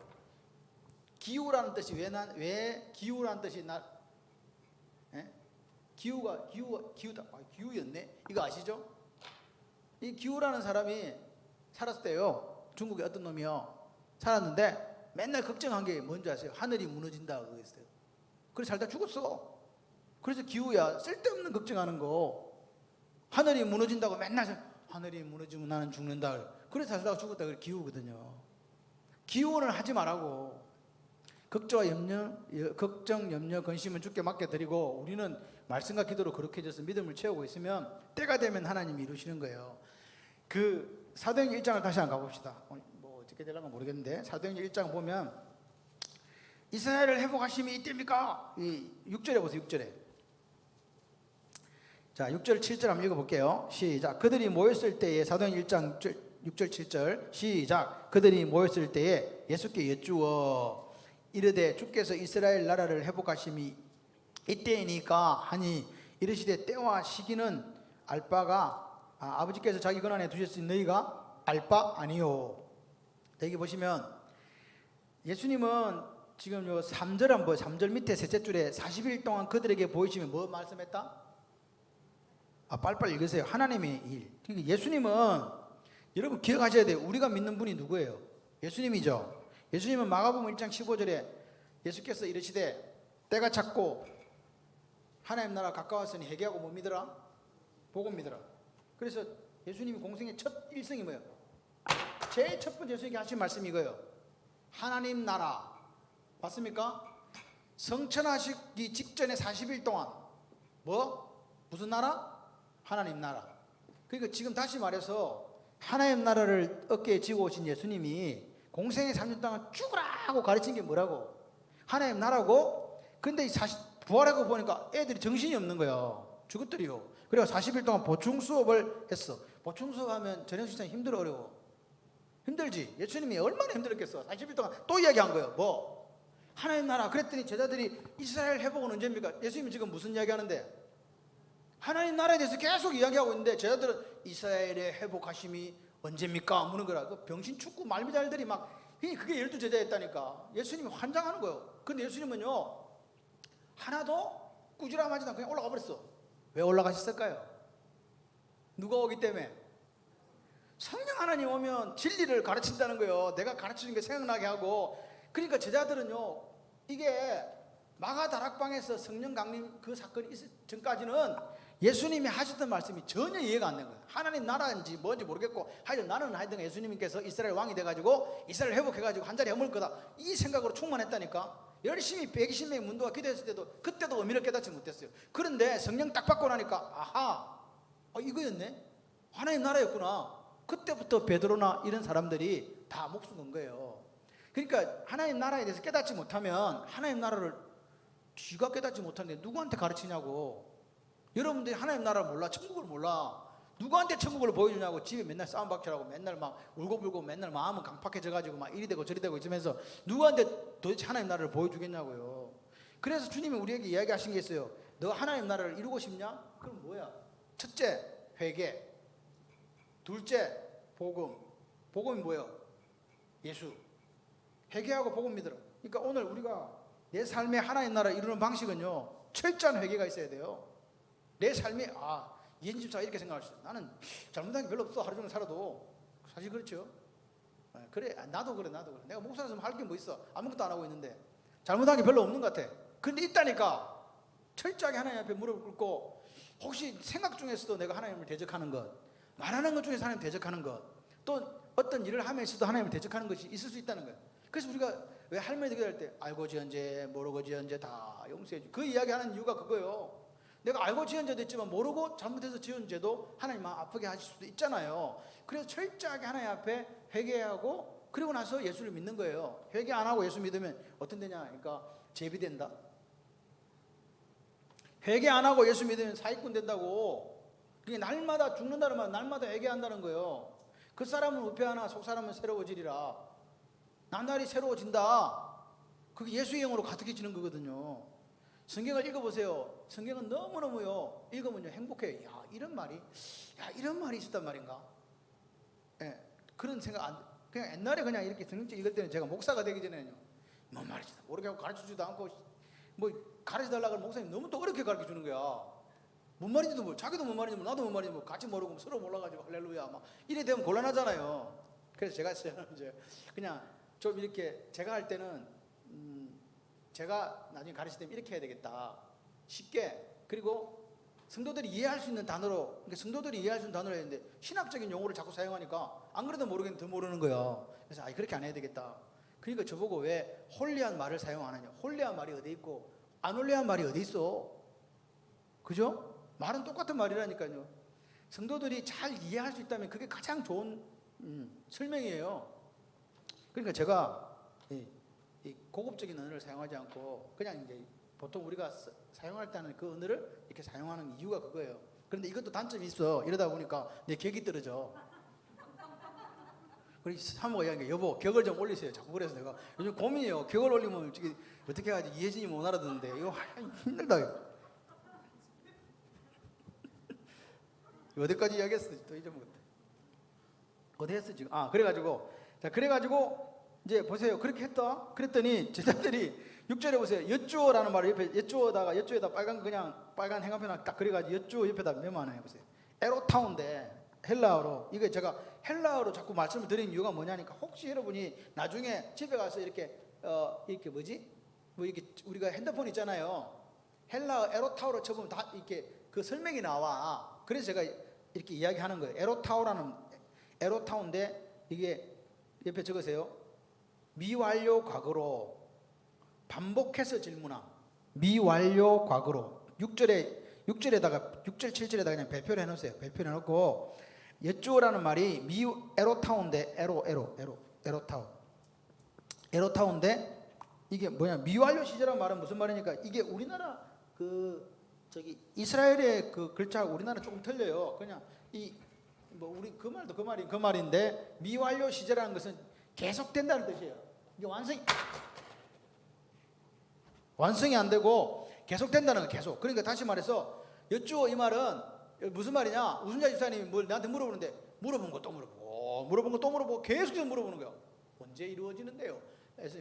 기후라는 뜻이 왜 기후라는 뜻이 기후였네? 이거 아시죠? 이 기후라는 사람이 살았대요. 중국에 어떤 놈이요. 살았는데 맨날 걱정한 게 뭔지 아세요? 하늘이 무너진다 그랬어요. 그래서 살다 죽었어. 그래서 기후야. 쓸데없는 걱정하는 거. 하늘이 무너진다고 맨날 하늘이 무너지면 나는 죽는다. 그래서 살다가 죽었다. 그게 기후거든요. 기후는 하지 말라고. 걱정, 염려, 근심은 주께 맡겨드리고 우리는 말씀과 기도로 그렇게 해줘서 믿음을 채우고 있으면 때가 되면 하나님이 이루시는 거예요. 그 사도행전 1장을 다시 한번 가봅시다. 뭐 어떻게 되려나 모르겠는데 사도행전 1장 보면 이스라엘을 회복하심이 이때입니까? 6절에 보세요. 6절에. 자, 6절 7절 한번 읽어볼게요. 시작. 그들이 모였을 때에 사도행전 1장 6절 7절 시작. 그들이 모였을 때에 예수께 여쭈어 이르되 주께서 이스라엘 나라를 회복하심이 이때이니까 하니 이르시되 때와 시기는 알 바가 아버지께서 자기 권한에 두셨으니 너희가 알 바 아니요. 여기 보시면 예수님은 지금 요 3절 한번 3절 밑에 셋째 줄에 40일 동안 그들에게 보이시면 뭐 말씀했다? 빨리빨리 읽으세요. 하나님의 일. 그러니까 예수님은 여러분 기억하셔야 돼요. 우리가 믿는 분이 누구예요? 예수님이죠. 예수님은 마가복음 1장 15절에 예수께서 이르시되 때가 찼고 하나님 나라 가까웠으니 회개하고 뭐 믿어라? 복음 믿어라. 그래서 예수님이 공생의 첫 일성이 뭐예요? 제일 첫 번째 예수님께 하신 말씀이 이거예요. 하나님 나라. 맞습니까? 성천하시기 직전에 40일 동안 무슨 나라? 하나님 나라. 그러니까 지금 다시 말해서 하나님 나라를 어깨에 지고 오신 예수님이 공생의 3년 동안 죽으라고 가르친 게 뭐라고? 하나님 나라고. 근데 부활하고 보니까 애들이 정신이 없는 거예요. 죽었더리요. 그래서 40일 동안 보충 수업을 했어. 보충 수업하면 저녁 식사 힘들어 어려워? 힘들지. 예수님이 얼마나 힘들었겠어. 40일 동안 또 이야기한 거예요. 하나님 나라. 그랬더니 제자들이 이스라엘 회복은 언제입니까? 예수님이 지금 무슨 이야기하는데? 하나님 나라에 대해서 계속 이야기하고 있는데 제자들은 이스라엘의 회복하심이 언제입니까? 묻는 거라. 그 병신 축구 말미잘들이 막 그게 12제자였다니까. 예수님이 환장하는 거예요. 근데 예수님은요 하나도 꾸지람하지도 않고 그냥 올라가 버렸어. 왜 올라가셨을까요? 누가 오기 때문에? 성령 하나님 오면 진리를 가르친다는 거예요. 내가 가르치는 게 생각나게 하고. 그러니까 제자들은요 이게 마가 다락방에서 성령 강림 그 사건이 있을 전까지는 예수님이 하셨던 말씀이 전혀 이해가 안 된 거예요. 하나님 나라인지 뭔지 모르겠고 나는 예수님께서 이스라엘 왕이 돼가지고 이스라엘 회복해가지고 한 자리 허물 거다 이 생각으로 충만했다니까. 열심히 120명의 문도가 기도했을 때도 그때도 의미를 깨닫지 못했어요. 그런데 성령 딱 받고 나니까 아하 이거였네. 하나님 나라였구나. 그때부터 베드로나 이런 사람들이 다 목숨 건 거예요. 그러니까 하나님 나라에 대해서 깨닫지 못하면 하나님 나라를 쥐가 깨닫지 못하는데 누구한테 가르치냐고. 여러분들이 하나님 나라를 몰라. 천국을 몰라. 누구한테 천국을 보여주냐고. 집에 맨날 싸움박질하고 맨날 막 울고불고 맨날 마음은 강팍해져가지고 막 이리 되고 저리 되고 있으면서 누구한테 도대체 하나님 나라를 보여주겠냐고요. 그래서 주님이 우리에게 이야기하신 게 있어요. 너 하나님 나라를 이루고 싶냐? 그럼 뭐야? 첫째 회개, 둘째 복음. 복음이 뭐예요? 예수. 회개하고 복음 믿으라. 그러니까 오늘 우리가 내 삶에 하나님 나라 이루는 방식은요 철저한 회개가 있어야 돼요. 내 삶이 이현진 집사가 이렇게 생각할 수 있어요. 나는 잘못한 게 별로 없어. 하루 종일 살아도. 사실 그렇죠. 그래 나도 그래. 내가 목사로서 할 게 뭐 있어. 아무것도 안 하고 있는데 잘못한 게 별로 없는 것 같아. 근데 있다니까. 철저하게 하나님 앞에 무릎을 꿇고 혹시 생각 중에서도 내가 하나님을 대적하는 것, 말하는 것 중에서 하나님 대적하는 것, 또 어떤 일을 하면서도 하나님을 대적하는 것이 있을 수 있다는 거예요. 그래서 우리가 왜 할머니들 기도할 때 알고 지언제 모르고 지언제 다 용서해 주. 그 이야기하는 이유가 그거예요. 내가 알고 지은 죄도 있지만 모르고 잘못해서 지은 죄도 하나님 마음 아프게 하실 수도 있잖아요. 그래서 철저하게 하나님 앞에 회개하고 그리고 나서 예수를 믿는 거예요. 회개 안 하고 예수 믿으면 어떤 되냐? 그러니까 제비된다. 회개 안 하고 예수 믿으면 사기꾼 된다고. 그게 날마다 죽는다는 말, 날마다 회개한다는 거예요. 그 사람은 우패하나 속 사람은 새로워지리라. 나날이 새로워진다. 그게 예수의 영으로 가득해지는 거거든요. 성경을 읽어보세요. 성경은 너무너무요. 읽으면요 행복해요. 야 이런 말이 있었단 말인가? 예, 그런 생각 안. 그냥 옛날에 그냥 이렇게 성경책 읽을 때는 제가 목사가 되기 전에는요. 뭔 말인지 모르게 가르쳐주지도 않고 뭐 가르쳐달라고 하면 목사님 너무 또 어렵게 가르쳐주는 거야. 뭔 말인지도 모르고 자기도 뭔 말인지 모르고 나도 뭔 말인지 모르고 같이 모르고 서로 몰라가지고 할렐루야 막 이래 되면 곤란하잖아요. 그래서 제가 이제 그냥 좀 이렇게 제가 할 때는 제가 나중에 가르칠 때면 이렇게 해야 되겠다. 쉽게. 그리고 성도들이 이해할 수 있는 단어로, 그러니까 성도들이 이해할 수 있는 단어로 해야 되는데 신학적인 용어를 자꾸 사용하니까 안 그래도 모르겠는데 더 모르는 거야. 그래서 그렇게 안 해야 되겠다. 그러니까 저보고 왜 홀리한 말을 사용 안 하냐. 홀리한 말이 어디 있고 안 홀리한 말이 어디 있어. 그죠? 말은 똑같은 말이라니까요. 성도들이 잘 이해할 수 있다면 그게 가장 좋은 설명이에요. 그러니까 제가 이 고급적인 언어를 사용하지 않고 그냥 이제 보통 우리가 사용할 때는 그 언어를 이렇게 사용하는 이유가 그거예요. 그런데 이것도 단점이 있어. 이러다 보니까 내 격이 떨어져. 그래서 사모가 이야기해. 여보 격을 좀 올리세요. 자꾸 그래서 내가 요즘 고민이에요. 격을 올리면 어떻게 해야지 이혜진이 못 알아듣는데 이거 힘들다. 어디까지 이야기했어? 또 잊어먹었다. 어디 했어 지금? 그래가지고 이제 보세요. 그렇게 했다. 그랬더니 제자들이 6절에 보세요. 여쭈어라는 말을 옆에 여쭈어에다 빨간 행함표 하나 딱 그래가지고 여쭈어 옆에다 메모 하나 해보세요. 에로타운데 헬라어로 이게 제가 헬라어로 자꾸 말씀을 드리는 이유가 뭐냐니까 혹시 여러분이 나중에 집에 가서 이렇게 이렇게 이렇게 우리가 핸드폰 있잖아요. 헬라어 에로타우로 쳐보면 다 이렇게 그 설명이 나와. 그래서 제가 이렇게 이야기하는 거예요. 에로타운데 이게 옆에 적으세요. 미완료 과거로 반복해서 질문함. 미완료 과거로 6절 7절에다가 그냥 배표를 해놓으세요. 배표를 해놓고 여쭈어라는 말이 에로타운데 에로타운데 이게 뭐냐 미완료 시제라는 말은 무슨 말이니까 이게 우리나라 이스라엘의 그 글자하고 우리나라 조금 틀려요. 그냥 우리 그 말도 그 말인데 미완료 시제라는 것은 계속된다는 뜻이에요. 이게 완성이 안 되고 계속된다는 거 계속. 그러니까 다시 말해서 여쭈어 이 말은 무슨 말이냐? 우순자 집사님이 뭘 나한테 물어보는데 물어본 거 또 물어보고 계속 물어보는 거야. 언제 이루어지는데요?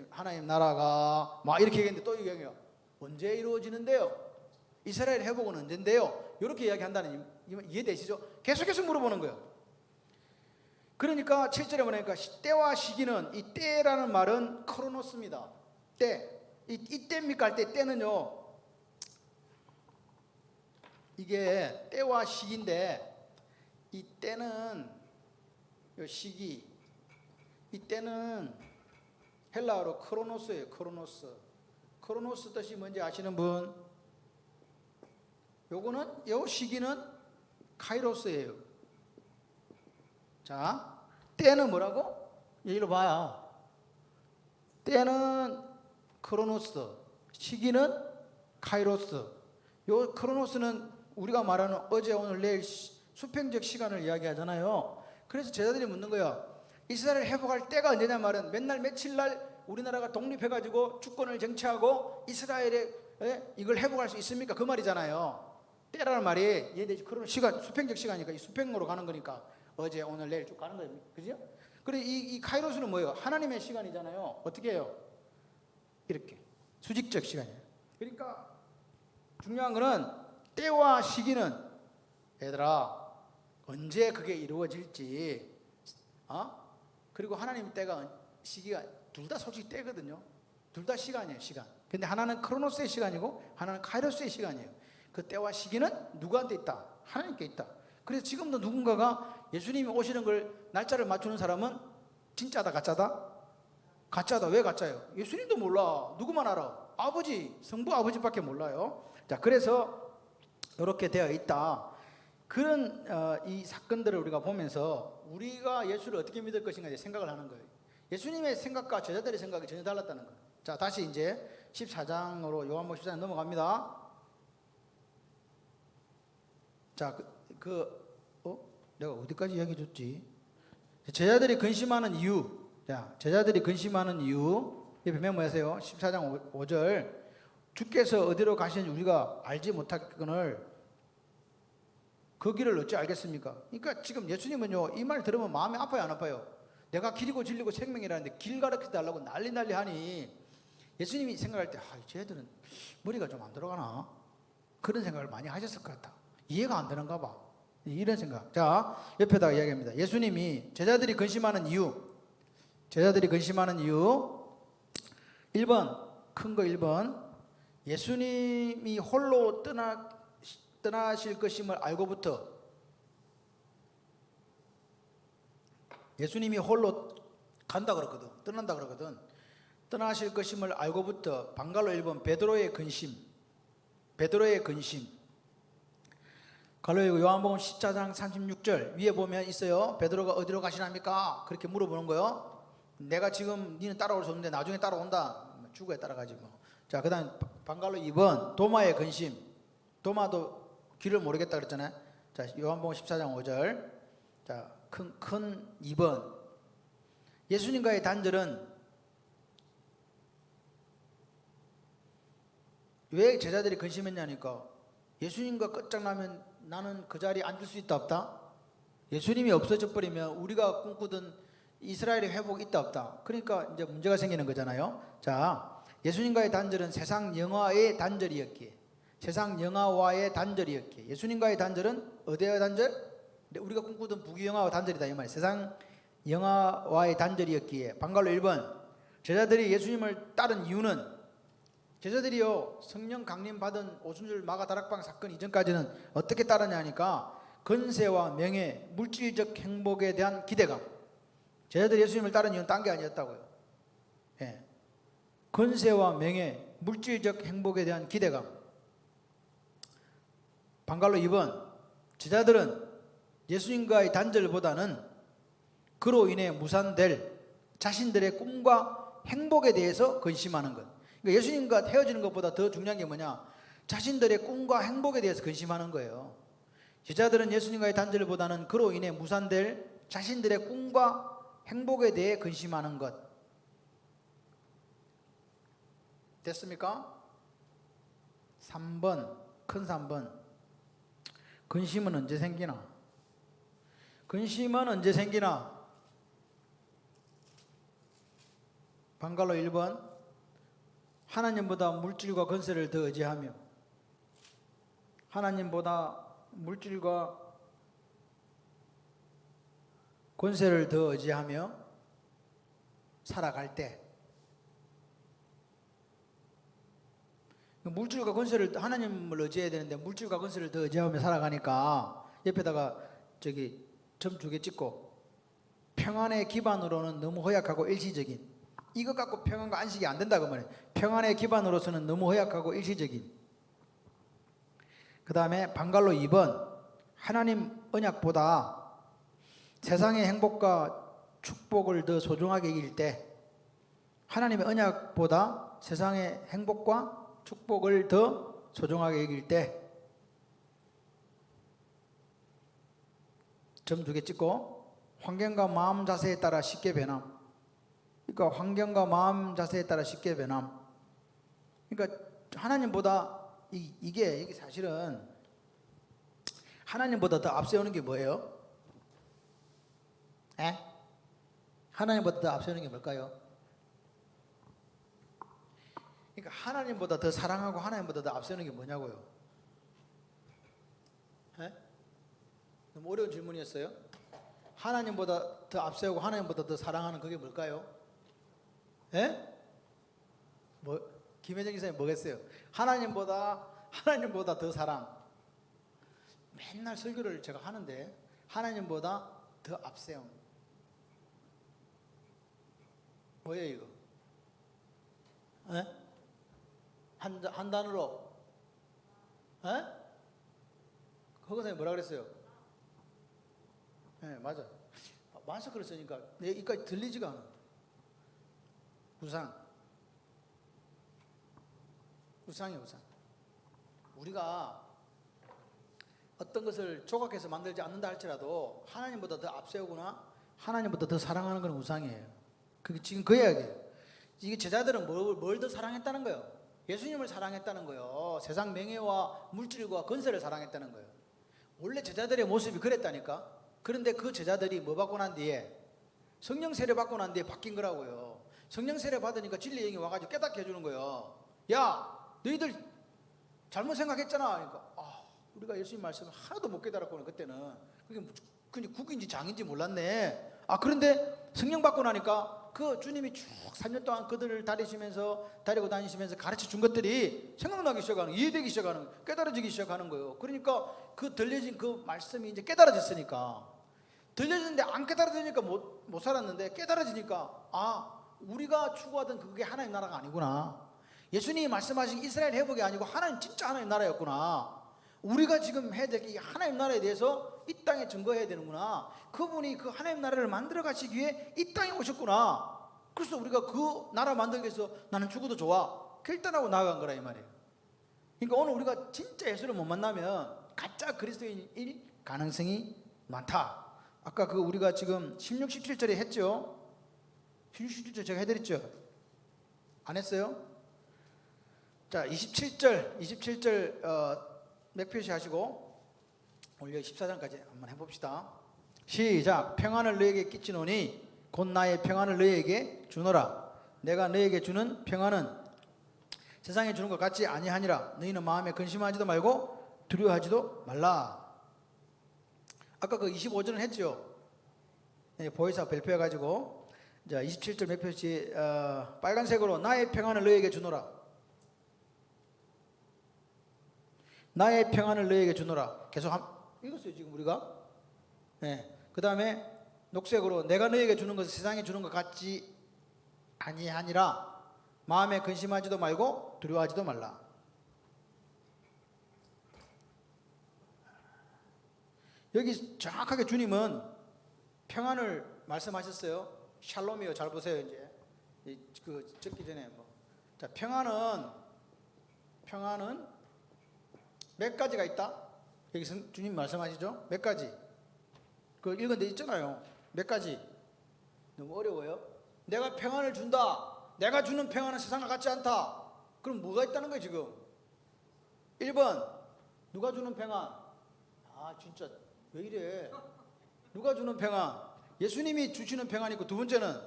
하나님 나라가 막 이렇게 얘기했는데 또 얘기해요. 언제 이루어지는데요? 이스라엘 회복은 언젠데요? 이렇게 이야기한다는 이해되시죠? 계속 물어보는 거예요. 그러니까 7절에 보니까 때와 시기는 이 때라는 말은 크로노스입니다. 때. 이 때입니까? 할 때 때는요. 이게 때와 시기인데 이 때는 이 시기 이 때는 헬라어로 크로노스예요. 크로노스 뜻이 뭔지 아시는 분? 요 시기는 카이로스예요. 자, 때는 뭐라고? 여기로 봐요. 때는 크로노스, 시기는 카이로스. 요 크로노스는 우리가 말하는 어제 오늘 내일 수평적 시간을 이야기하잖아요. 그래서 제자들이 묻는 거야. 이스라엘 회복할 때가 언제냐 말은 맨날 며칠 날 우리나라가 독립해가지고 주권을 쟁취하고 이스라엘에 이걸 회복할 수 있습니까? 그 말이잖아요. 때라는 말이 얘네들 그런 시간 수평적 시간이니까 이 수평으로 가는 거니까 어제 오늘 내일 쭉 가는 거예요. 그죠? 그래 이 카이로스는 뭐예요? 하나님의 시간이잖아요. 어떻게 해요? 이렇게 수직적 시간이에요. 그러니까 중요한 거는 때와 시기는 얘들아 언제 그게 이루어질지 그리고 하나님 때가 시기가 둘 다 솔직히 때거든요. 둘 다 시간이에요. 시간. 근데 하나는 크로노스의 시간이고 하나는 카이로스의 시간이에요. 그 때와 시기는 누구한테 있다? 하나님께 있다. 그래서 지금도 누군가가 예수님이 오시는 걸 날짜를 맞추는 사람은 진짜다 가짜다? 가짜다. 왜 가짜예요? 예수님도 몰라. 누구만 알아? 아버지, 성부 아버지밖에 몰라요. 자, 그래서 이렇게 되어 있다. 그런 이 사건들을 우리가 보면서 우리가 예수를 어떻게 믿을 것인가 생각을 하는 거예요. 예수님의 생각과 제자들의 생각이 전혀 달랐다는 거예요. 자, 다시 이제 14장으로 요한복음 14장 넘어갑니다. 자, 내가 어디까지 이야기해 줬지? 제자들이 근심하는 이유. 자, 제자들이 근심하는 이유. 옆에 메모하세요. 14장 5절. 주께서 어디로 가시는지 우리가 알지 못하거늘 그 길을 어찌 알겠습니까? 그러니까 지금 예수님은요, 이 말 들으면 마음이 아파요, 안 아파요? 내가 길이고 진리고 생명이라는데 길 가르쳐 달라고 난리 하니 예수님이 생각할 때, 쟤들은 머리가 좀 안 들어가나? 그런 생각을 많이 하셨을 것 같아. 이해가 안 되는가 봐. 이런 생각. 자, 옆에다가 이야기합니다. 예수님이 제자들이 근심하는 이유. 1번, 큰 거 1번. 예수님이 홀로 떠나실 것임을 알고부터, 예수님이 홀로 간다 그러거든. 떠난다 그러거든. 떠나실 것임을 알고부터, 방갈로 1번, 베드로의 근심. 갈로 요한복음 14장 36절 위에 보면 있어요. 베드로가 어디로 가시랍니까? 그렇게 물어보는 거요. 내가 지금 니는 따라올 수 없는데 나중에 따라온다. 죽어야 따라가지 뭐. 자, 그 다음 방갈로 2번, 도마의 근심. 도마도 길을 모르겠다 그랬잖아요. 자, 요한복음 14장 5절. 자, 큰 2번. 예수님과의 단절은 왜 제자들이 근심했냐니까, 예수님과 끝장나면 나는 그 자리에 앉을 수 있다 없다? 예수님이 없어져 버리면 우리가 꿈꾸던 이스라엘의 회복이 있다 없다? 그러니까 이제 문제가 생기는 거잖아요. 자, 예수님과의 단절은 세상 영화의 단절이었기에, 예수님과의 단절은 어디의 단절? 우리가 꿈꾸던 부귀영화와 단절이다 이 말이에요. 세상 영화와의 단절이었기에. 방갈로 1번, 제자들이 예수님을 따른 이유는, 제자들이요, 성령 강림 받은 오순절 마가 다락방 사건 이전까지는 어떻게 따르냐니까, 건세와 명예, 물질적 행복에 대한 기대감. 제자들이 예수님을 따른 이유는 딴 게 아니었다고요. 예. 건세와 명예, 물질적 행복에 대한 기대감. 방갈로 2번, 제자들은 예수님과의 단절보다는 그로 인해 무산될 자신들의 꿈과 행복에 대해서 근심하는 것. 그러니까 예수님과 헤어지는 것보다 더 중요한 게 뭐냐? 자신들의 꿈과 행복에 대해서 근심하는 거예요. 제자들은 예수님과의 단절보다는 그로 인해 무산될 자신들의 꿈과 행복에 대해 근심하는 것. 됐습니까? 3번, 큰 3번. 근심은 언제 생기나? 방갈로 1번, 하나님보다 물질과 권세를 더 의지하며, 하나님보다 물질과 권세를 더 의지하며 살아갈 때, 물질과 권세를, 하나님을 의지해야 되는데 물질과 권세를 더 의지하며 살아가니까 옆에다가 점 2개 찍고, 평안의 기반으로는 너무 허약하고 일시적인, 이것 갖고 평안과 안식이 안 된다고 말해요. 평안의 기반으로서는 너무 허약하고 일시적인. 그 다음에 방갈로 2번, 하나님 언약보다 세상의 행복과 축복을 더 소중하게 여길 때, 하나님의 언약보다 세상의 행복과 축복을 더 소중하게 여길 때, 점 2개 찍고, 환경과 마음 자세에 따라 쉽게 변함. 그러니까 환경과 마음 자세에 따라 쉽게 변함. 그러니까 하나님보다 이게 사실은 하나님보다 더 앞세우는 게 뭐예요? 하나님보다 더 앞세우는 게 뭘까요? 그러니까 하나님보다 더 사랑하고 하나님보다 더 앞세우는 게 뭐냐고요? 너무 어려운 질문이었어요. 하나님보다 더 앞세우고 하나님보다 더 사랑하는 그게 뭘까요? 김혜정 기사님 뭐겠어요? 하나님보다 더 사랑. 맨날 설교를 제가 하는데 하나님보다 더 앞세움. 뭐예요 이거? 에? 한 단어로? 에? 허건생님 뭐라 그랬어요? 네, 맞아. 마스크를 쓰니까 내 입까지 들리지가 않아. 우상. 우상이에요, 우상. 우리가 어떤 것을 조각해서 만들지 않는다 할지라도 하나님보다 더 앞세우거나 하나님보다 더 사랑하는 건 우상이에요. 그게 지금 그 이야기예요. 이게 제자들은 뭘 더 사랑했다는 거예요? 예수님을 사랑했다는 거예요. 세상 명예와 물질과 건세를 사랑했다는 거예요. 원래 제자들의 모습이 그랬다니까. 그런데 그 제자들이 뭐 받고 난 뒤에 성령 세례 받고 난 뒤에 바뀐 거라고요. 성령 세례 받으니까 진리의 영이 와가지고 깨닫게 해주는 거예요. 야, 너희들 잘못 생각했잖아. 그러니까 우리가 예수님 말씀을 하나도 못 깨달았거든. 그때는 그게 그냥 국인지 장인지 몰랐네. 그런데 성령 받고 나니까 그 주님이 쭉 3년 동안 그들을 다니고 다니시면서 가르쳐 준 것들이 생각나기 시작하는, 이해되기 시작하는, 깨달아지기 시작하는 거예요. 그러니까 그 들려진 그 말씀이 이제 깨달아졌으니까, 들려졌는데 안 깨달아지니까 못 살았는데 깨달아지니까 우리가 추구하던 그게 하나님 나라가 아니구나. 예수님이 말씀하신 이스라엘 회복이 아니고 하나님 진짜 하나님 나라였구나. 우리가 지금 해야 될 게 하나님 나라에 대해서 이 땅에 증거해야 되는구나. 그분이 그 하나님 나라를 만들어 가시기 위해 이 땅에 오셨구나. 그래서 우리가 그 나라 만들기 위해서 나는 죽어도 좋아 결단하고 나아간 거라 이 말이에요. 그러니까 오늘 우리가 진짜 예수를 못 만나면 가짜 그리스도인일 가능성이 많다. 아까 그 우리가 지금 16, 17절에 했죠. 16, 17절 제가 해드렸죠. 안 했어요? 자, 27절 몇 표시 하시고 올려 14장까지 한번 해봅시다. 시작. 평안을 너에게 끼치노니 곧 나의 평안을 너에게 주노라. 내가 너에게 주는 평안은 세상에 주는 것 같지 아니하니라. 너희는 마음에 근심하지도 말고 두려워하지도 말라. 아까 그 25절은 했죠. 보혜사 발표해가지고 자 27절 몇 표시 빨간색으로 나의 평안을 너에게 주노라. 나의 평안을 너에게 주노라. 계속 읽었어요 지금 우리가. 네. 그 다음에 녹색으로 내가 너에게 주는 것은 세상에 주는 것 같지 아니하니라. 마음에 근심하지도 말고 두려워하지도 말라. 여기 정확하게 주님은 평안을 말씀하셨어요. 샬롬이요. 잘 보세요. 이제 그 적기 전에 자, 평안은 몇 가지가 있다? 여기 주님 말씀하시죠? 몇 가지? 그 읽은 데 있잖아요. 몇 가지? 너무 어려워요? 내가 평안을 준다. 내가 주는 평안은 세상과 같지 않다. 그럼 뭐가 있다는 거예요 지금? 1번 누가 주는 평안? 진짜 왜 이래? 누가 주는 평안? 예수님이 주시는 평안이 있고, 두 번째는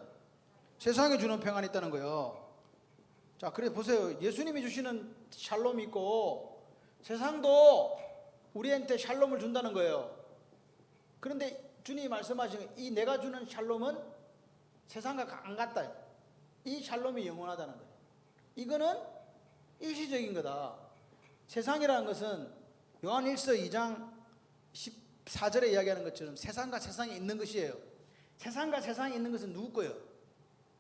세상에 주는 평안이 있다는 거예요. 자, 그래 보세요. 예수님이 주시는 샬롬이 있고 세상도 우리한테 샬롬을 준다는 거예요. 그런데 주님이 말씀하신 이 내가 주는 샬롬은 세상과 안 같다. 이 샬롬이 영원하다는 거예요. 이거는 일시적인 거다. 세상이라는 것은 요한 1서 2장 14절에 이야기하는 것처럼 세상과 세상에 있는 것이에요. 세상과 세상에 있는 것은 누구 거예요?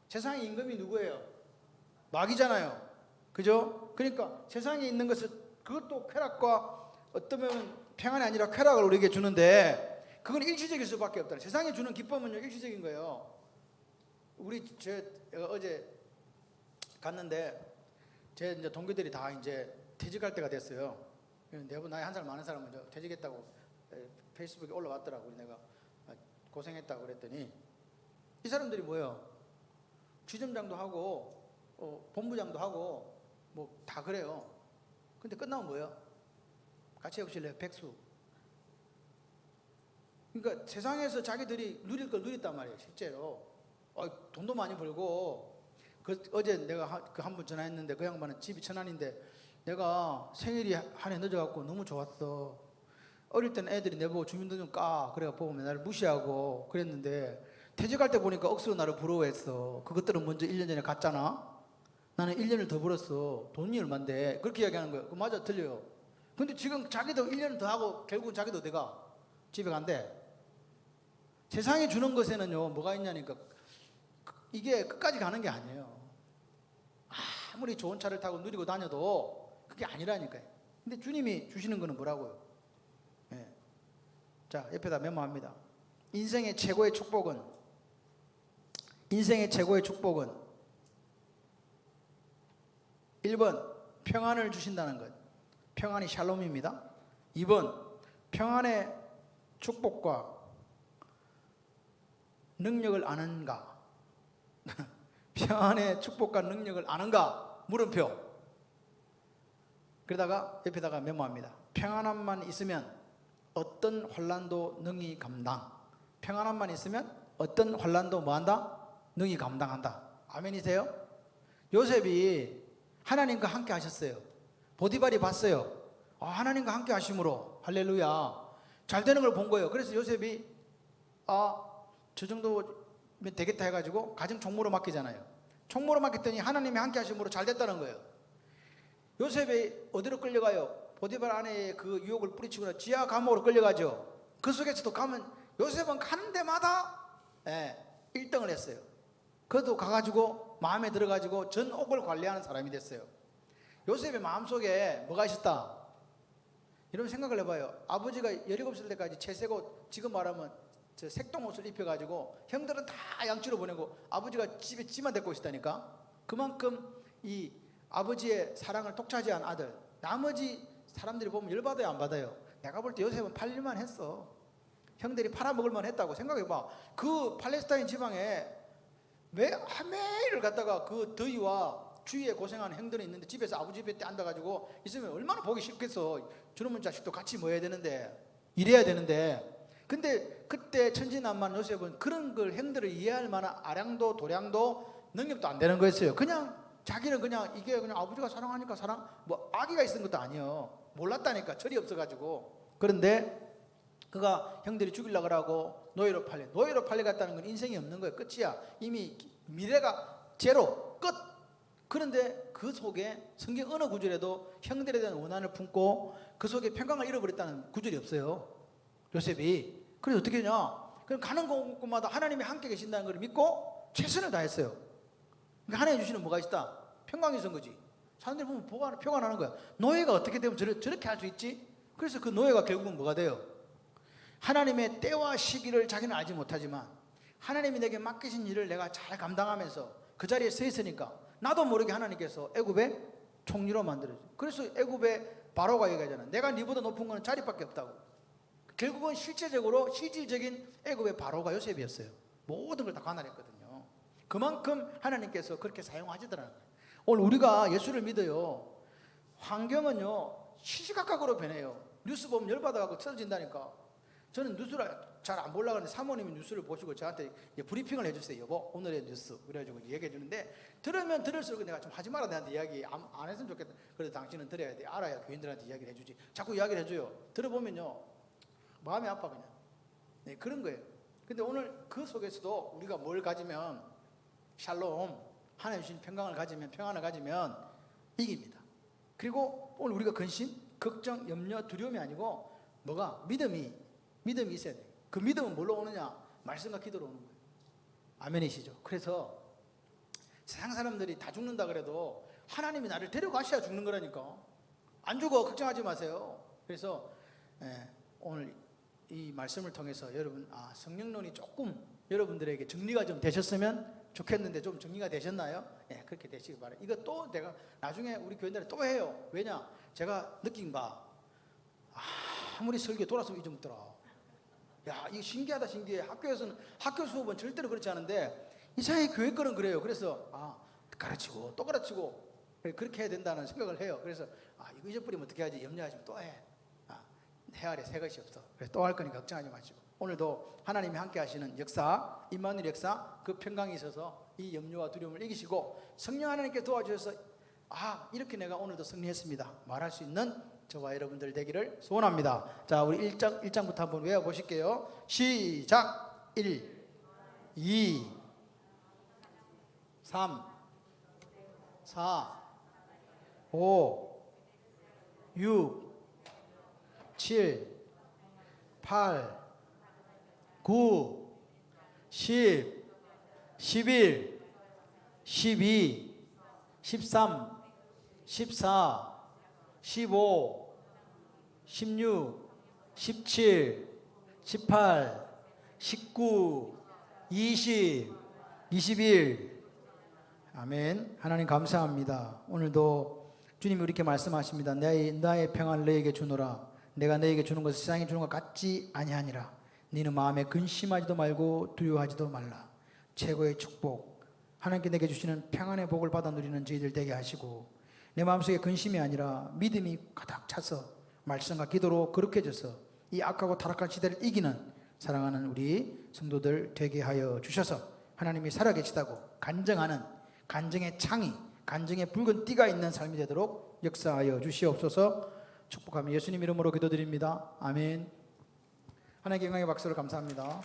세상의 임금이 누구예요? 마귀잖아요. 그죠? 그러니까 세상에 있는 것은 그것도 쾌락과 어쩌면 평안이 아니라 쾌락을 우리에게 주는데 그건 일시적일 수밖에 없다. 세상에 주는 기쁨은요 일시적인 거예요. 어제 갔는데 제 이제 동기들이 다 이제 퇴직할 때가 됐어요. 내가 나이 한 살 많은 사람은 이제 퇴직했다고 페이스북에 올라왔더라고. 내가 고생했다고 그랬더니 이 사람들이 뭐예요? 지점장도 하고 본부장도 하고 뭐 다 그래요. 근데 끝나면 뭐예요? 같이 해보실래요? 백수. 그러니까 세상에서 자기들이 누릴 걸 누렸단 말이에요. 실제로 돈도 많이 벌고 어제 내가 그 한 분 전화했는데 그 양반은 집이 천안인데 내가 생일이 한 해 늦어갖고 너무 좋았어. 어릴 때는 애들이 내보고 주민등록 까 그래가 보면 나를 무시하고 그랬는데 퇴직할 때 보니까 억수로 나를 부러워했어. 그것들은 먼저 1년 전에 갔잖아. 나는 1년을 더 벌었어. 돈이 얼만데. 그렇게 이야기하는 거예요. 맞아, 틀려요. 근데 지금 자기도 1년 더 하고 결국은 자기도 어디 가? 집에 간대. 세상에 주는 것에는요 뭐가 있냐니까 이게 끝까지 가는 게 아니에요. 아무리 좋은 차를 타고 누리고 다녀도 그게 아니라니까요. 근데 주님이 주시는 거는 뭐라고요? 예. 자, 옆에다 메모합니다. 인생의 최고의 축복은 1번 평안을 주신다는 것. 평안이 샬롬입니다. 2번 평안의 축복과 능력을 아는가? 평안의 축복과 능력을 아는가? 물음표. 그러다가 옆에다가 메모합니다. 평안함만 있으면 어떤 환난도 능히 감당. 평안함만 있으면 어떤 환난도 뭐한다? 능히 감당한다. 아멘이세요? 요셉이 하나님과 함께 하셨어요. 보디발이 봤어요. 하나님과 함께 하심으로 할렐루야 잘 되는 걸 본 거예요. 그래서 요셉이 저 정도면 되겠다 해가지고 가정 총무로 맡기잖아요. 총무로 맡겼더니 하나님이 함께 하심으로 잘 됐다는 거예요. 요셉이 어디로 끌려가요? 보디발 아내의 그 유혹을 뿌리치고 지하 감옥으로 끌려가죠. 그 속에서도 가면 요셉은 가는 데마다 1등을 했어요. 그래도 가가지고 마음에 들어가지고 전 옥을 관리하는 사람이 됐어요. 요셉의 마음속에 뭐가 있었다? 이런 생각을 해봐요. 아버지가 17살 때까지 채색옷, 지금 말하면 저 색동옷을 입혀가지고 형들은 다 양치로 보내고 아버지가 집에 지만 데리고 있었다니까. 그만큼 이 아버지의 사랑을 독차지한 아들. 나머지 사람들이 보면 열받아요, 안 받아요? 내가 볼 때 요셉은 팔릴만 했어. 형들이 팔아먹을만 했다고 생각해봐. 그 팔레스타인 지방에 매일을 갖다가 그 더위와 주위에 고생하는 형들이 있는데 집에서 아버지 뱃대 앉아가지고 있으면 얼마나 보기 싫겠어. 저놈의 자식도 같이 뭐 해야 되는데, 일해야 되는데. 근데 그때 천진난만 요셉은 그런 걸 형들을 이해할 만한 아량도 도량도 능력도 안 되는 거였어요. 그냥 자기는 그냥 이게 그냥 아버지가 사랑하니까 뭐 아기가 있는 것도 아니에요. 몰랐다니까, 철이 없어가지고. 그런데 그가 형들이 죽이려고 하고 노예로 팔려갔다는 건 인생이 없는 거예요. 끝이야. 이미 미래가 제로, 끝. 그런데 그 속에 성경 어느 구절에도 형들에 대한 원한을 품고 그 속에 평강을 잃어버렸다는 구절이 없어요. 요셉이. 그래서 어떻게 하냐? 그럼 가는 곳마다 하나님이 함께 계신다는 걸 믿고 최선을 다했어요. 그러니까 하나님 주시는 뭐가 있다? 평강이 있는 거지. 사람들이 보면 표가 나는 거야. 노예가 어떻게 되면 저렇게 할 수 있지? 그래서 그 노예가 결국은 뭐가 돼요? 하나님의 때와 시기를 자기는 알지 못하지만 하나님이 내게 맡기신 일을 내가 잘 감당하면서 그 자리에 서 있으니까 나도 모르게 하나님께서 애굽의 총리로 만들어줘. 그래서 애굽의 바로가 얘기하잖아. 내가 네보다 높은 거는 자리밖에 없다고. 결국은 실질적인 애굽의 바로가 요셉이었어요. 모든 걸 다 관할했거든요. 그만큼 하나님께서 그렇게 사용하시더라는 거예요. 오늘 우리가 예수를 믿어요. 환경은요 시시각각으로 변해요. 뉴스 보면 열받아가고 쓰러진다니까. 저는 뉴스를 잘 안 보려고 하는데 사모님이 뉴스를 보시고 저한테 브리핑을 해주세요. 여보 오늘의 뉴스 그래가지고 얘기해 주는데 들으면 들을수록 내가 좀 하지 마라 내한테 이야기 안 했으면 좋겠다. 그래도 당신은 들어야 돼. 알아야 교인들한테 이야기를 해주지. 자꾸 이야기를 해줘요. 들어보면요 마음이 아파 그냥. 네, 그런 거예요. 근데 오늘 그 속에서도 우리가 뭘 가지면 샬롬 하나님 주신 평강을 가지면 평안을 가지면 이깁니다. 그리고 오늘 우리가 근심, 걱정, 염려, 두려움이 아니고 뭐가 믿음이 있어야 돼요. 그 믿음은 뭘로 오느냐? 말씀과 기도로 오는 거예요. 아멘이시죠? 그래서 세상 사람들이 다 죽는다 그래도 하나님이 나를 데려가셔야 죽는 거라니까. 안 죽어 걱정하지 마세요. 그래서 오늘 이 말씀을 통해서 여러분 성령론이 조금 여러분들에게 정리가 좀 되셨으면 좋겠는데 좀 정리가 되셨나요? 그렇게 되시기 바라요. 이거 또 내가 나중에 우리 교인들이 또 해요. 왜냐? 제가 느낀 바 아무리 설교 돌아서면 잊어먹더라. 야, 이거 신기하다 신기해. 학교에서는 학교 수업은 절대로 그렇지 않은데 이상하게 교회 거는 그래요. 그래서 가르치고 또 가르치고 그렇게 해야 된다는 생각을 해요. 그래서 이거 잊어버리면 어떻게 하지? 염려하시면 또 해. 해아래 새 것이 없어. 그래서 또 할 거니까 걱정하지 마시고 오늘도 하나님이 함께 하시는 역사, 임마누엘 역사, 그 평강이 있어서 이 염려와 두려움을 이기시고 성령 하나님께 도와주셔서 이렇게 내가 오늘도 승리했습니다 말할 수 있는 저와 여러분들 되기를 소원합니다. 자, 우리 1장부터 한번 외워보실게요. 시작. 1, 2, 3, 4, 5, 6, 7, 8, 9, 10, 11, 12, 13, 14, 15, 16, 17, 18, 19, 20, 21. 아멘. 하나님 감사합니다. 오늘도 주님이 이렇게 말씀하십니다. 나의 평안을 너에게 주노라. 내가 너에게 주는 것을 세상에 주는 것 같지 아니하니라. 너는 마음에 근심하지도 말고 두려워하지도 말라. 최고의 축복, 하나님께 내게 주시는 평안의 복을 받아 누리는 저희들 되게 하시고, 내 마음속에 근심이 아니라 믿음이 가득 차서 말씀과 기도로 거룩해져서 이 악하고 타락한 시대를 이기는 사랑하는 우리 성도들 되게 하여 주셔서 하나님이 살아계시다고 간증하는 간증의 창이, 간증의 붉은 띠가 있는 삶이 되도록 역사하여 주시옵소서. 축복하며 예수님 이름으로 기도드립니다. 아멘. 하나님께 영광의 박수를 감사합니다.